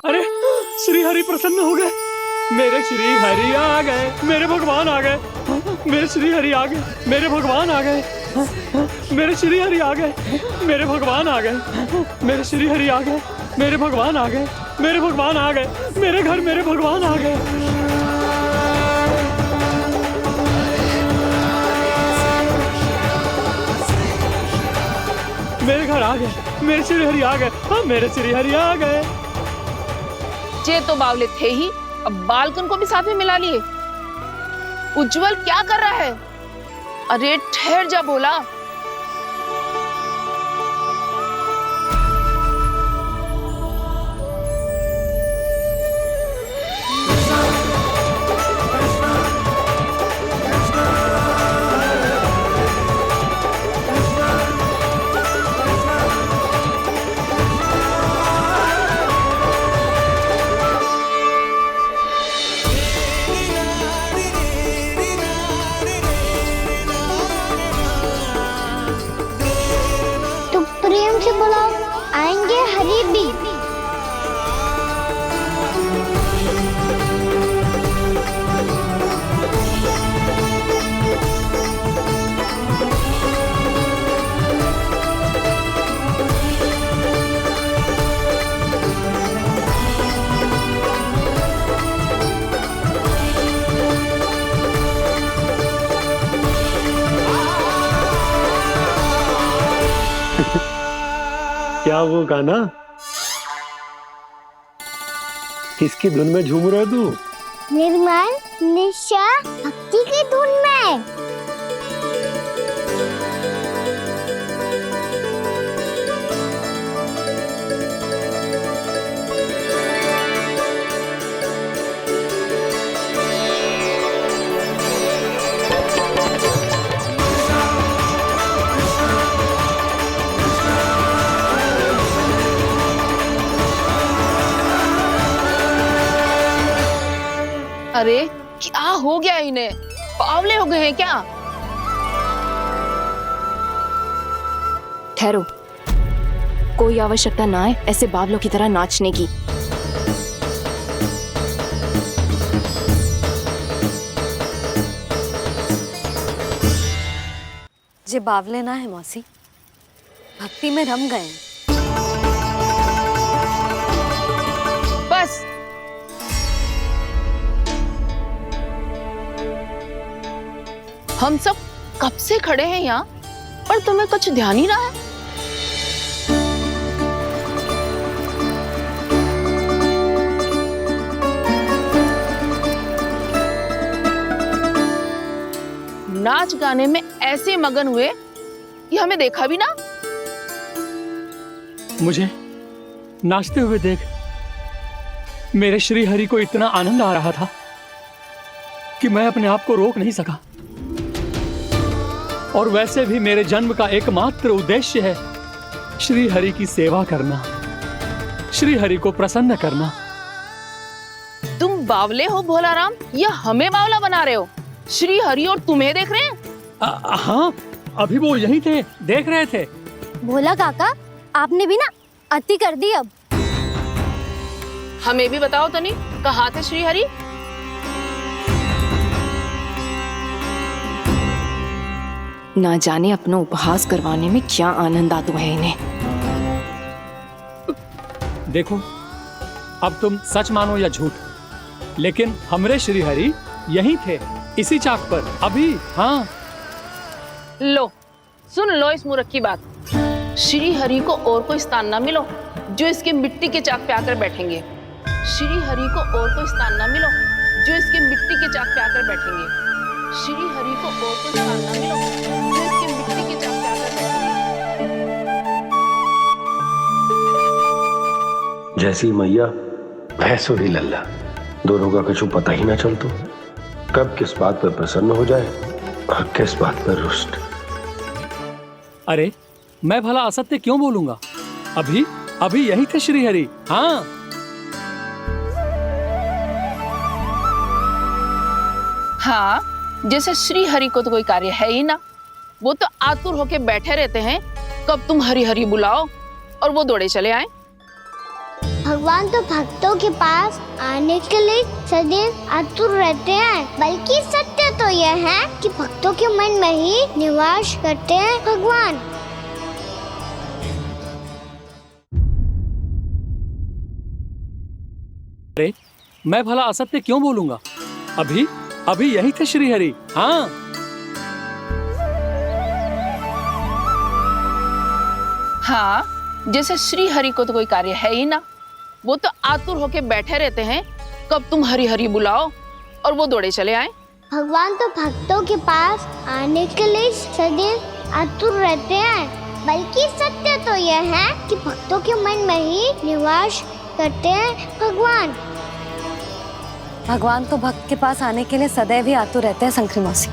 अरे श्री हरि प्रसाद। मेरे श्री हरि आ गए, मेरे भगवान आ गए, मेरे श्री हरि आ गए, मेरे भगवान आ गए, मेरे श्री हरि आ गए, मेरे भगवान आ गए, मेरे श्री हरि आ गए, मेरे भगवान आ गए, मेरे भगवान आ गए, मेरे घर मेरे भगवान आ गए। मेरे घर आ गए, मेरे श्री हरि आ गए, हाँ मेरे श्री हरि आ गए। जे तो बावले थे ही, अब बालकन को भी साथ में मिला लिए। उज्जवल क्या कर रहा है? अरे ठहर जा बोला। प्रेम से बुलाओ, आएंगे हरी भी। क्या वो गाना? किसकी धुन में झूम रहा तू? निर्मल निशा भक्ति की धुन में। अरे क्या हो गया इन्हें? बावले हो गए हैं क्या? ठहरो, कोई आवश्यकता ना है ऐसे बावलों की तरह नाचने की। जे बावले ना है मौसी, भक्ति में रम गए। बस हम सब कब से खड़े हैं यहाँ, पर तुम्हें कुछ ध्यान ही रहा है। नाच गाने में ऐसे मगन हुए कि हमें देखा भी ना। मुझे नाचते हुए देख मेरे श्री हरि को इतना आनंद आ रहा था कि मैं अपने आप को रोक नहीं सका। और वैसे भी मेरे जन्म का एकमात्र उद्देश्य है श्री हरि की सेवा करना, श्री हरि को प्रसन्न करना। तुम बावले हो भोलाराम, या हमें बावला बना रहे हो? श्री हरि और तुम्हें देख रहे हैं? हाँ, अभी वो यहीं थे, देख रहे थे। भोला काका, आपने भी ना अति कर दी। अब हमें भी बताओ तनी, कहाँ थे श्री हरि? ना जाने अपना उपहास करवाने में क्या आनंद आता है इन्हें। देखो, अब तुम सच मानो या झूठ, लेकिन हमरे श्री हरि यहीं थे, इसी चाक पर अभी। हाँ, लो सुन लो इस मूर्ख की बात। श्री हरि को और कोई स्थान ना मिलो जो इसके मिट्टी के चाक पे आकर बैठेंगे। श्री हरि को और कोई स्थान ना मिलो जो इसके मिट्टी के चाक पे आकर बैठेंगे। श्री हरि को और कोई स्थान ना मिलो जो इसके मिट्टी के चाक पे आकर बैठेंगे। जैसी मैया भैंसुरी लल्ला, दोनों का कुछ पता ही ना चलतो, कब किस बात पर प्रसन्न हो जाए और किस बात पर रुष्ट। अरे मैं भला असत्य क्यों बोलूंगा? अभी अभी यही थे श्री हरि। हाँ, हाँ, जैसे श्री हरि को तो कोई कार्य है ही ना, वो तो आतुर होके बैठे रहते हैं कब तुम हरि हरि बुलाओ और वो दौड़े चले आए। भगवान तो भक्तों के पास आने के लिए सदैव आतुर रहते हैं, बल्कि सत्य तो यह है कि भक्तों के मन में ही निवास करते हैं भगवान। अरे मैं भला असत्य क्यों बोलूंगा? अभी अभी यही थे श्री हरि। हाँ, हाँ, जैसे श्री हरि को तो कोई कार्य है ही ना, वो तो आतुर होके बैठे रहते हैं कब तुम हरि हरि बुलाओ और वो दौड़े चले आए। भगवान तो भक्तों के पास आने के लिए सदैव आतुर रहते हैं, बल्कि सत्य तो यह है कि भक्तों के मन में ही निवास करते हैं भगवान। भगवान तो भक्त के पास आने के लिए सदैव ही आतुर रहते हैं शंकरी मौसी।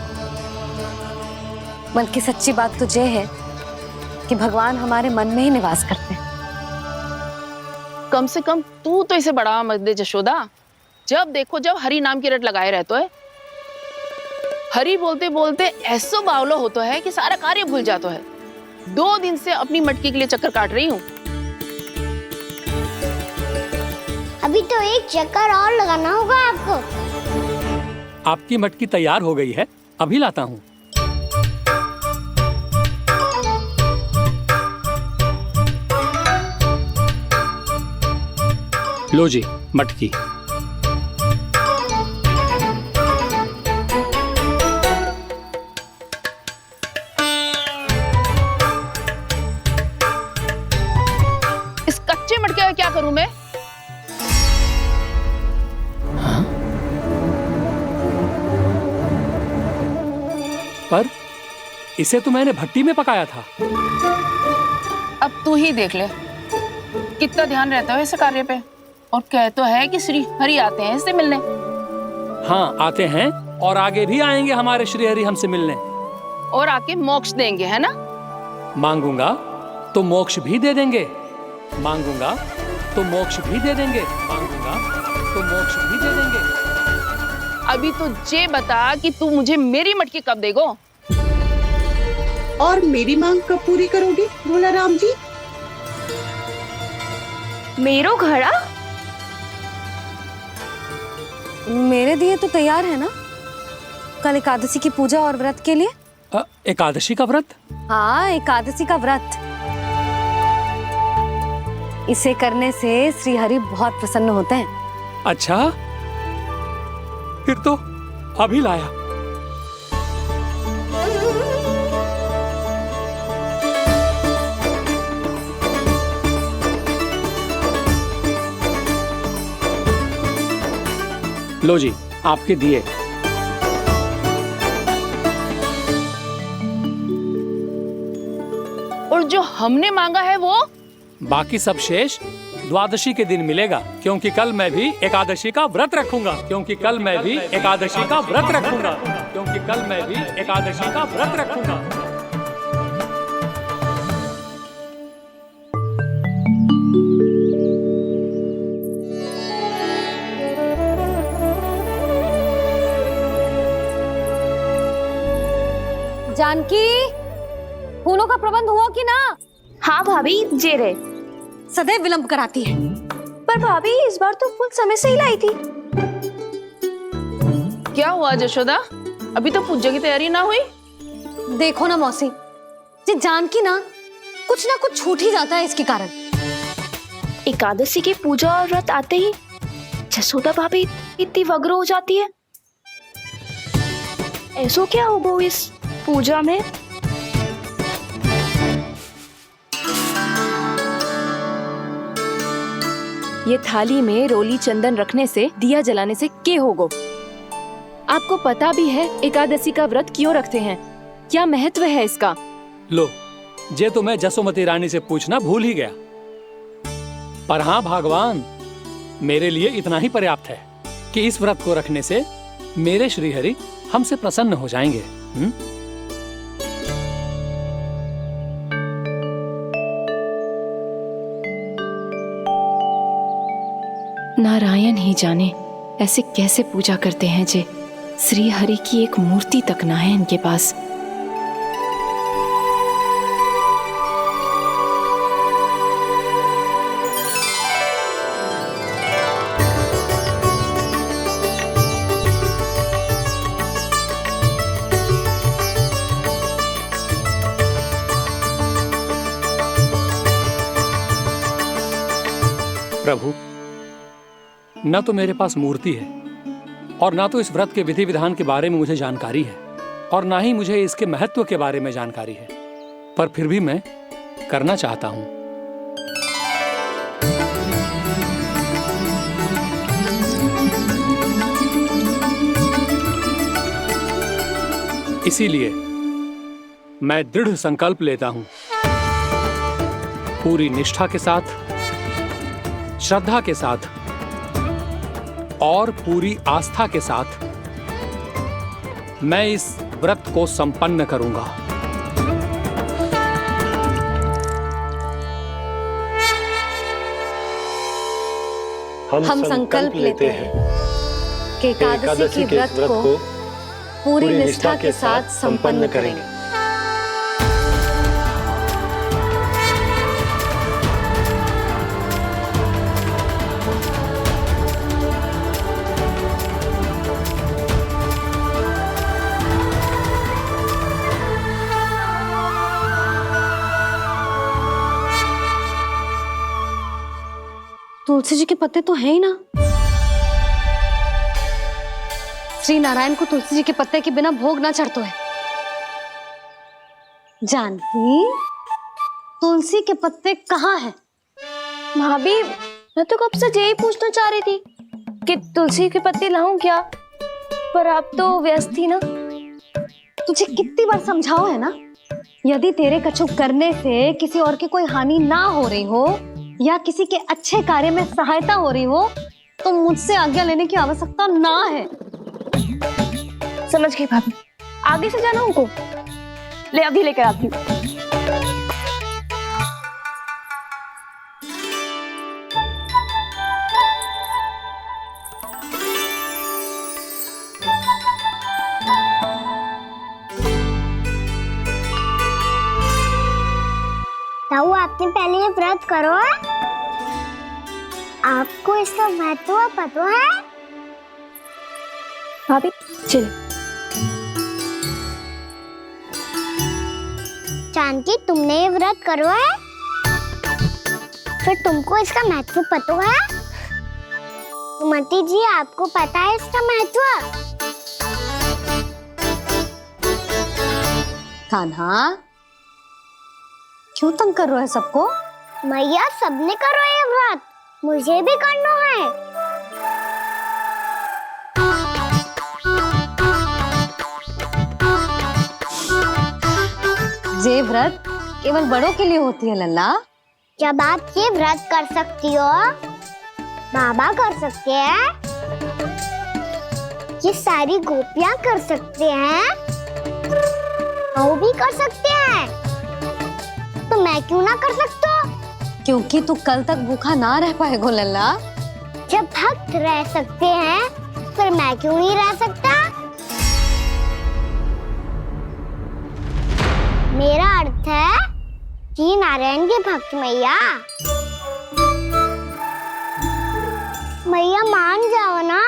बल्कि सच्ची बात तो ये है कि भगवान हमारे मन में ही निवास करते हैं। कम से कम तू तो इसे बढ़ावा मत दे जशोदा। जब देखो जब हरि नाम की रट लगाए रहते है। हरि बोलते बोलते ऐसो बावलो होता है कि सारा कार्य भूल जाता है। 2 दिन से अपनी मटकी के लिए चक्कर काट रही हूँ। अभी तो एक चक्कर और लगाना होगा आपको। आपकी मटकी तैयार हो गई है, अभी लाता हूँ। लो जी मटकी। इस कच्चे मटके का क्या करूं मैं? पर इसे तो मैंने भट्टी में पकाया था। अब तू ही देख ले कितना ध्यान रहता है इस कार्य पे। और कह तो है कि श्री हरि आते हैं इससे मिलने। हाँ आते हैं और आगे भी आएंगे हमारे श्री हरि हमसे मिलने। और आके मोक्ष देंगे, है ना? मांगूंगा तो मोक्ष भी दे देंगे, मांगूंगा तो मोक्ष भी दे देंगे, मांगूंगा तो मोक्ष भी दे देंगे। अभी तो ये बता कि तू मुझे मेरी मटकी कब देगो? और मेरी मांग कब पूरी करोगी भोला राम जी? मेरो घड़ा मेरे दिए तो तैयार है ना? कल एकादशी की पूजा और व्रत के लिए। एकादशी का व्रत? हाँ, एकादशी का व्रत। इसे करने से श्री हरि बहुत प्रसन्न होते हैं। अच्छा, फिर तो अभी लाया। लो जी आपके दिए। और जो हमने मांगा है वो? बाकी सब शेष द्वादशी के दिन मिलेगा, क्योंकि कल मैं भी एकादशी का व्रत रखूंगा, क्योंकि कल मैं भी एकादशी का व्रत रखूंगा, क्योंकि कल मैं भी एकादशी का व्रत रखूंगा। जानकी, फूलों का प्रबंध हुआ कि ना? हाँ भाभी, जे रहे। सदैव विलंब कराती है। पर भाभी इस बार तो फूल समय से ही लाई थी। क्या हुआ जशोदा? अभी तो पूजा की तैयारी ना हुई? देखो ना मौसी, ये जानकी ना कुछ छूट ही जाता है इसके कारण। एकादशी की पूजा और व्रत आते ही जसोदा भाभी इतनी वग्र हो जाती है। ऐसो क्या होगा इस पूजा में? ये थाली में रोली चंदन रखने से, दिया जलाने से के होगो? आपको पता भी है एकादशी का व्रत क्यों रखते हैं? क्या महत्व है इसका? लो, जे तो मैं जसोमती रानी से पूछना भूल ही गया। पर हाँ भगवान, मेरे लिए इतना ही पर्याप्त है कि इस व्रत को रखने से मेरे श्री हरि हमसे प्रसन्न हो जाएंगे। नारायण ही जाने ऐसे कैसे पूजा करते हैं जे श्री हरि की एक मूर्ति तक ना है इनके पास। प्रभु, न तो मेरे पास मूर्ति है और ना तो इस व्रत के विधि विधान के बारे में मुझे जानकारी है और ना ही मुझे इसके महत्व के बारे में जानकारी है, पर फिर भी मैं करना चाहता हूं। इसीलिए मैं दृढ़ संकल्प लेता हूं, पूरी निष्ठा के साथ, श्रद्धा के साथ और पूरी आस्था के साथ मैं इस व्रत को संपन्न करूंगा। हम संकल्प लेते हैं कि एकादशी के व्रत को पूरी निष्ठा के साथ संपन्न करेंगे। तुलसी जी के पत्ते तो हैं ही ना। श्री नारायण को तुलसी जी के पत्ते के बिना भोग ना चढ़तो है। जानकी, तुलसी के पत्ते कहाँ हैं? भाभी, मैं तो कब से यही पूछना चाह रही थी कि तुलसी के पत्ते लाऊं क्या, पर आप तो व्यस्त थी ना। तुझे कितनी बार समझाओ है ना, यदि तेरे कछु करने से किसी और की कोई हानि ना हो रही हो या किसी के अच्छे कार्य में सहायता हो रही हो तो मुझसे आज्ञा लेने की आवश्यकता ना है। समझ गई भाभी, आगे से जाना उनको। ले अभी लेकर आती हूँ। ताऊ, आपने पहले ये व्रत करो है? आपको इसका महत्व पता है? भाभी चलो। जानकी, तुमने ये व्रत करो है? फिर तुमको इसका महत्व पता है? सुमति जी, आपको पता है इसका महत्व? कान्हा, क्यों तंग कर रहे हो सबको? मैया, सबने करो ये व्रत, मुझे भी करना है। ये व्रत केवल बड़ों के लिए होती है लल्ला। जब आप ये व्रत कर सकती हो, बाबा कर सकते हैं, ये सारी गोपियां कर सकते हैं, वो भी कर सकते हैं, तो मैं क्यों ना कर सकता? क्योंकि तू कल तक भूखा ना रह पाएगा लल्ला। जब भक्त रह सकते हैं, फिर मैं क्यों नहीं रह सकता? मेरा अर्थ है कि नारायण के भक्त मैया। मैया मान जाओ ना,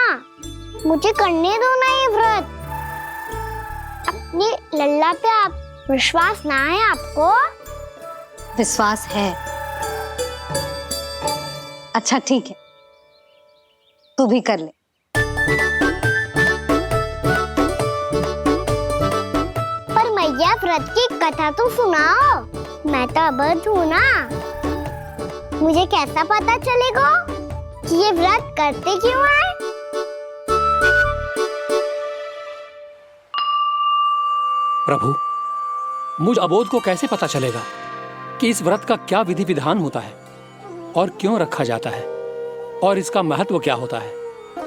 मुझे करने दो ना ये व्रत। अपनी लल्ला पे आप विश्वास ना है आपको? विश्वास है। अच्छा ठीक है, तू भी कर ले। पर मैया, व्रत की कथा तो सुनाओ। मैं तो अबध हूँ ना, मुझे कैसा पता चलेगा कि ये व्रत करते क्यों हैं? प्रभु, मुझ अबोध को कैसे पता चलेगा कि इस व्रत का क्या विधि विधान होता है और क्यों रखा जाता है और इसका महत्व क्या होता है?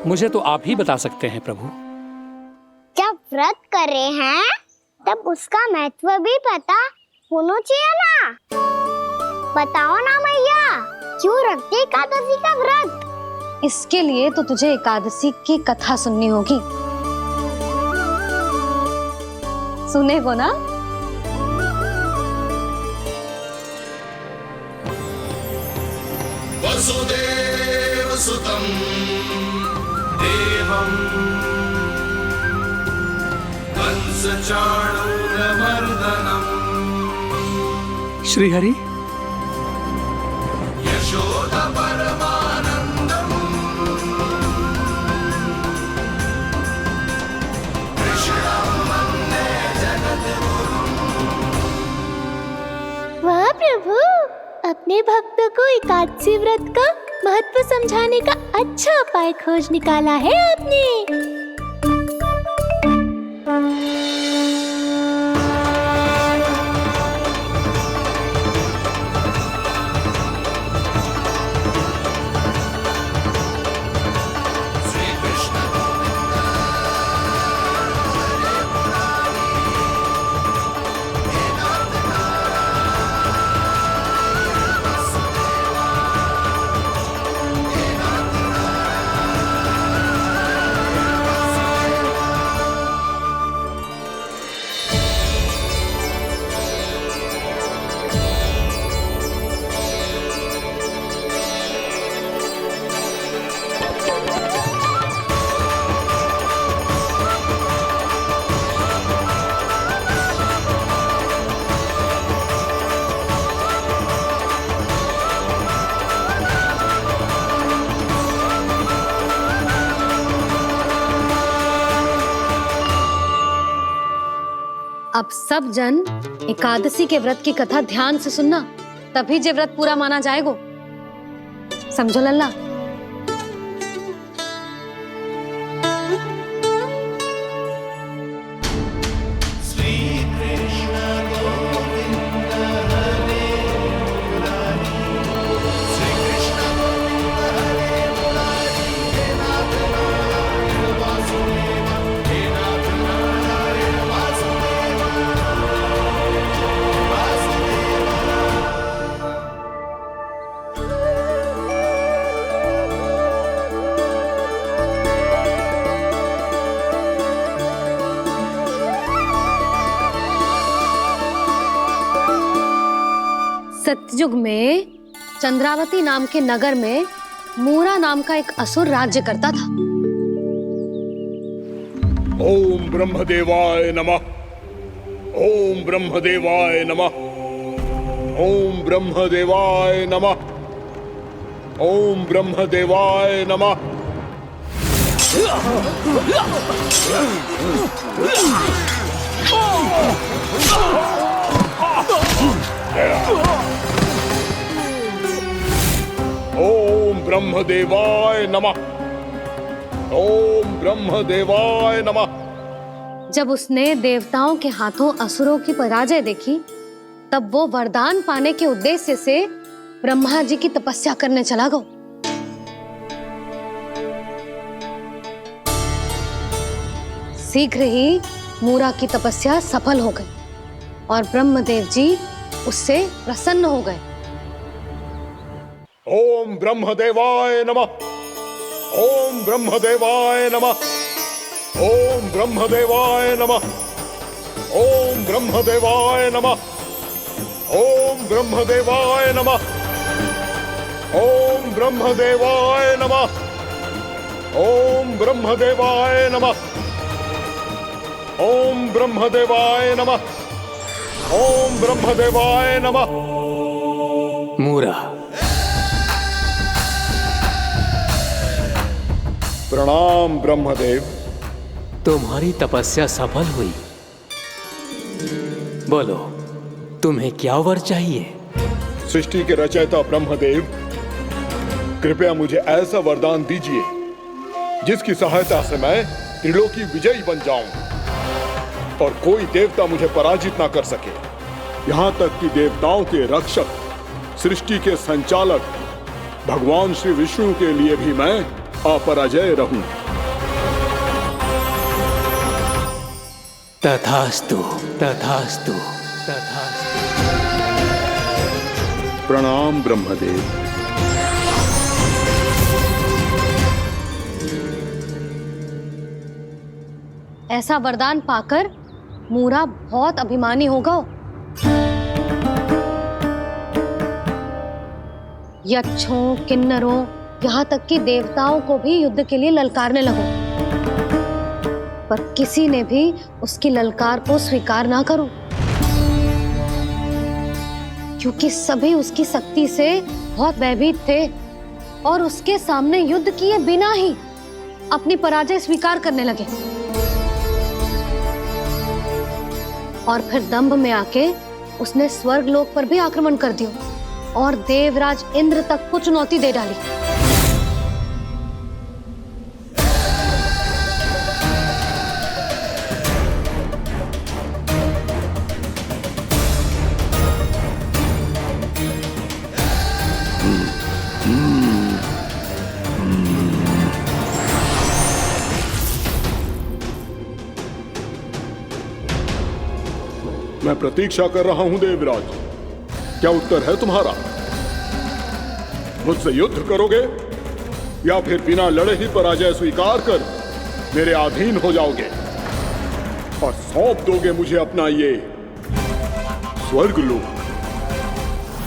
मुझे तो आप ही बता सकते हैं प्रभु। जब व्रत कर रहे हैं तब उसका महत्व भी पता होना चाहिए ना। बताओ ना मैया, क्यों रखते एकादशी का व्रत? इसके लिए तो तुझे एकादशी की कथा सुननी होगी। सुनेगो ना? वसुदेव सुतं देवं कंसचाणूरमर्दनम् श्रीहरि, यशोदा परमानंदं अपने भक्तों को एकादशी व्रत का महत्व समझाने का अच्छा उपाय खोज निकाला है आपने। अब सब जन एकादशी के व्रत की कथा ध्यान से सुनना, तभी जे व्रत पूरा माना जाएगा। समझो लल्ला। सतयुग में चंद्रावती नाम के नगर में मूरा नाम का एक असुर राज्य करता था। ओम ब्रह्मदेवाय नमः। ओम ब्रह्मदेवाय नमः। ओम ब्रह्मदेवाय नमः। ओम ब्रह्मदेवाय नमः। ओम ब्रह्मदेवाय नमः। ओम ब्रह्मदेवाय नमः। जब उसने देवताओं के हाथों असुरों की पराजय देखी, तब वो वरदान पाने के उद्देश्य से ब्रह्मा जी की तपस्या करने चला गया। शीघ्र ही मूरा की तपस्या सफल हो गई और ब्रह्मदेव जी उससे प्रसन्न हो गए। ओम ब्रह्मदेवाय नमः। ओम ब्रह्मदेवाय नमः। ओम ब्रह्मदेवाय नमः। ओम ब्रह्मदेवाय नमः। ओम ब्रह्मदेवाय नमः। ओम ब्रह्मदेवाय नमः। ओम ब्रह्मदेवाय नमः। ओम ब्रह्मदेवाय नमः। ओम ब्रह्मदेवाय नमः। मूरा, प्रणाम ब्रह्मदेव। तुम्हारी तपस्या सफल हुई। बोलो, तुम्हें क्या वर चाहिए? सृष्टि के रचयिता ब्रह्मदेव, कृपया मुझे ऐसा वरदान दीजिए जिसकी सहायता से मैं त्रिलोकी विजयी बन जाऊं और कोई देवता मुझे पराजित ना कर सके। यहां तक कि देवताओं के रक्षक, सृष्टि के संचालक भगवान श्री विष्णु के लिए भी मैं अपराजय रहूं। तथास्तु, तथास्तु, तथास्तु। प्रणाम ब्रह्मदेव। ऐसा वरदान पाकर मूरा बहुत अभिमानी होगा। यक्षों, किन्नरों, यहाँ तक कि देवताओं को भी युद्ध के लिए ललकारने लगा, पर किसी ने भी उसकी ललकार को स्वीकार ना करो, क्योंकि सभी उसकी शक्ति से बहुत भयभीत थे और उसके सामने युद्ध किए बिना ही अपनी पराजय स्वीकार करने लगे और फिर दंभ में आके उसने स्वर्ग लोक पर भी आक्रमण कर दिया और देवराज इंद्र तक को चुनौती दे डाली। मैं प्रतीक्षा कर रहा हूं देवराज, क्या उत्तर है तुम्हारा? मुझसे युद्ध करोगे या फिर बिना लड़े ही पराजय स्वीकार कर मेरे अधीन हो जाओगे और सौंप दोगे मुझे अपना ये स्वर्ग लोक?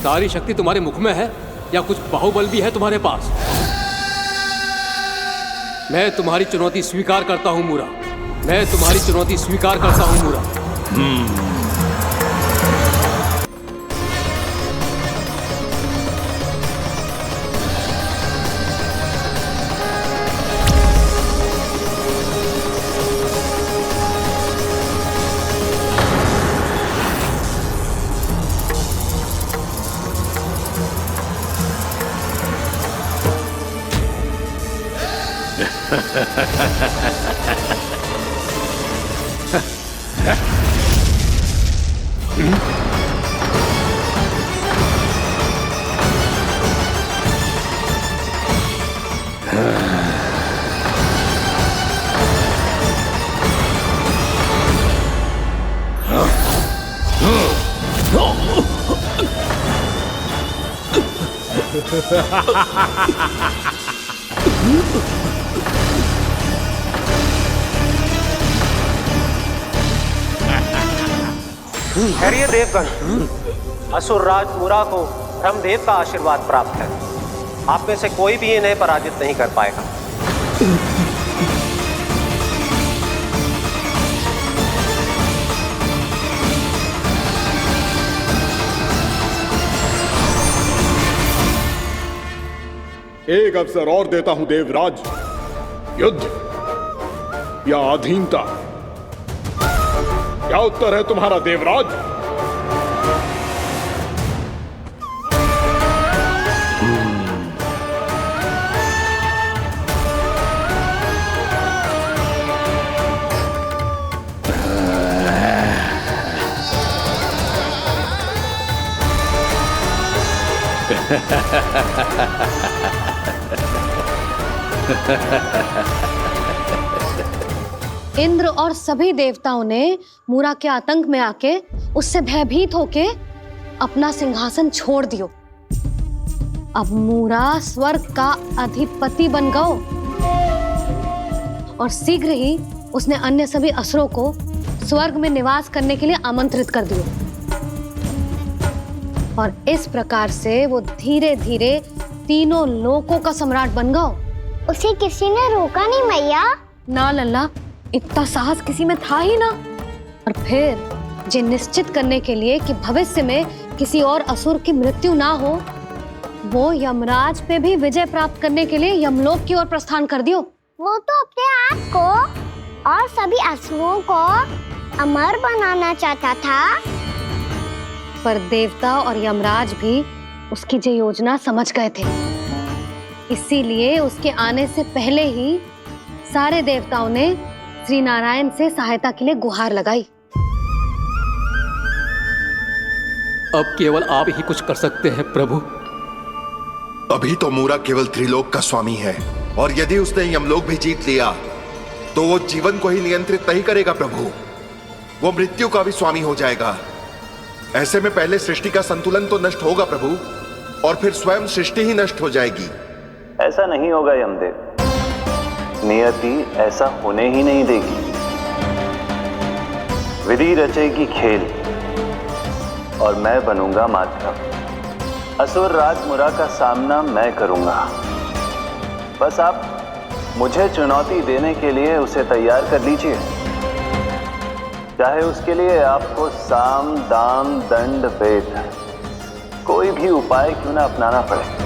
सारी शक्ति तुम्हारे मुख में है या कुछ बाहुबल भी है तुम्हारे पास? मैं तुम्हारी चुनौती स्वीकार करता हूं मूरा, मैं तुम्हारी चुनौती स्वीकार करता हूं मूरा। ठहरिए देवगण, असुर राज मूरा को ब्रह्मदेव का आशीर्वाद प्राप्त है। आप में से कोई भी इन्हें पराजित नहीं कर पाएगा। एक अवसर और देता हूं देवराज, युद्ध या अधीनता, क्या उत्तर है तुम्हारा देवराज? इंद्र और सभी देवताओं ने मूरा के आतंक में आके उससे भयभीत होके अपना सिंहासन छोड़ दियो। अब मूरा स्वर्ग का अधिपति बन गयो और शीघ्र ही उसने अन्य सभी असुरों को स्वर्ग में निवास करने के लिए आमंत्रित कर दियो। और इस प्रकार से वो धीरे धीरे तीनों लोकों का सम्राट बन गयो। उसे किसी ने रोका नहीं मैया? ना लल्ला, इतना साहस किसी में था ही ना। और फिर ये निश्चित करने के लिए कि भविष्य में किसी और असुर की मृत्यु ना हो, वो यमराज पे भी विजय प्राप्त करने के लिए यमलोक की ओर प्रस्थान कर दियो। वो तो अपने आप को और सभी असुरों को अमर बनाना चाहता था। पर देवता और यमराज भी उसकी ये योजना समझ गए थे, इसीलिए उसके आने से पहले ही सारे देवताओं ने श्री नारायण से सहायता के लिए गुहार लगाई। अब केवल आप ही कुछ कर सकते हैं प्रभु। अभी तो मूरा केवल त्रिलोक का स्वामी है, और यदि उसने यमलोक भी जीत लिया तो वो जीवन को ही नियंत्रित नहीं करेगा प्रभु, वो मृत्यु का भी स्वामी हो जाएगा। ऐसे में पहले सृष्टि का संतुलन तो नष्ट होगा प्रभु, और फिर स्वयं सृष्टि ही नष्ट हो जाएगी। ऐसा नहीं होगा यमदेव, नियति ऐसा होने ही नहीं देगी। विधि रचेगी खेल और मैं बनूंगा माध्यम। असुर राज मूरा का सामना मैं करूंगा। बस आप मुझे चुनौती देने के लिए उसे तैयार कर लीजिए, चाहे उसके लिए आपको साम दाम दंड भेद कोई भी उपाय क्यों ना अपनाना पड़े।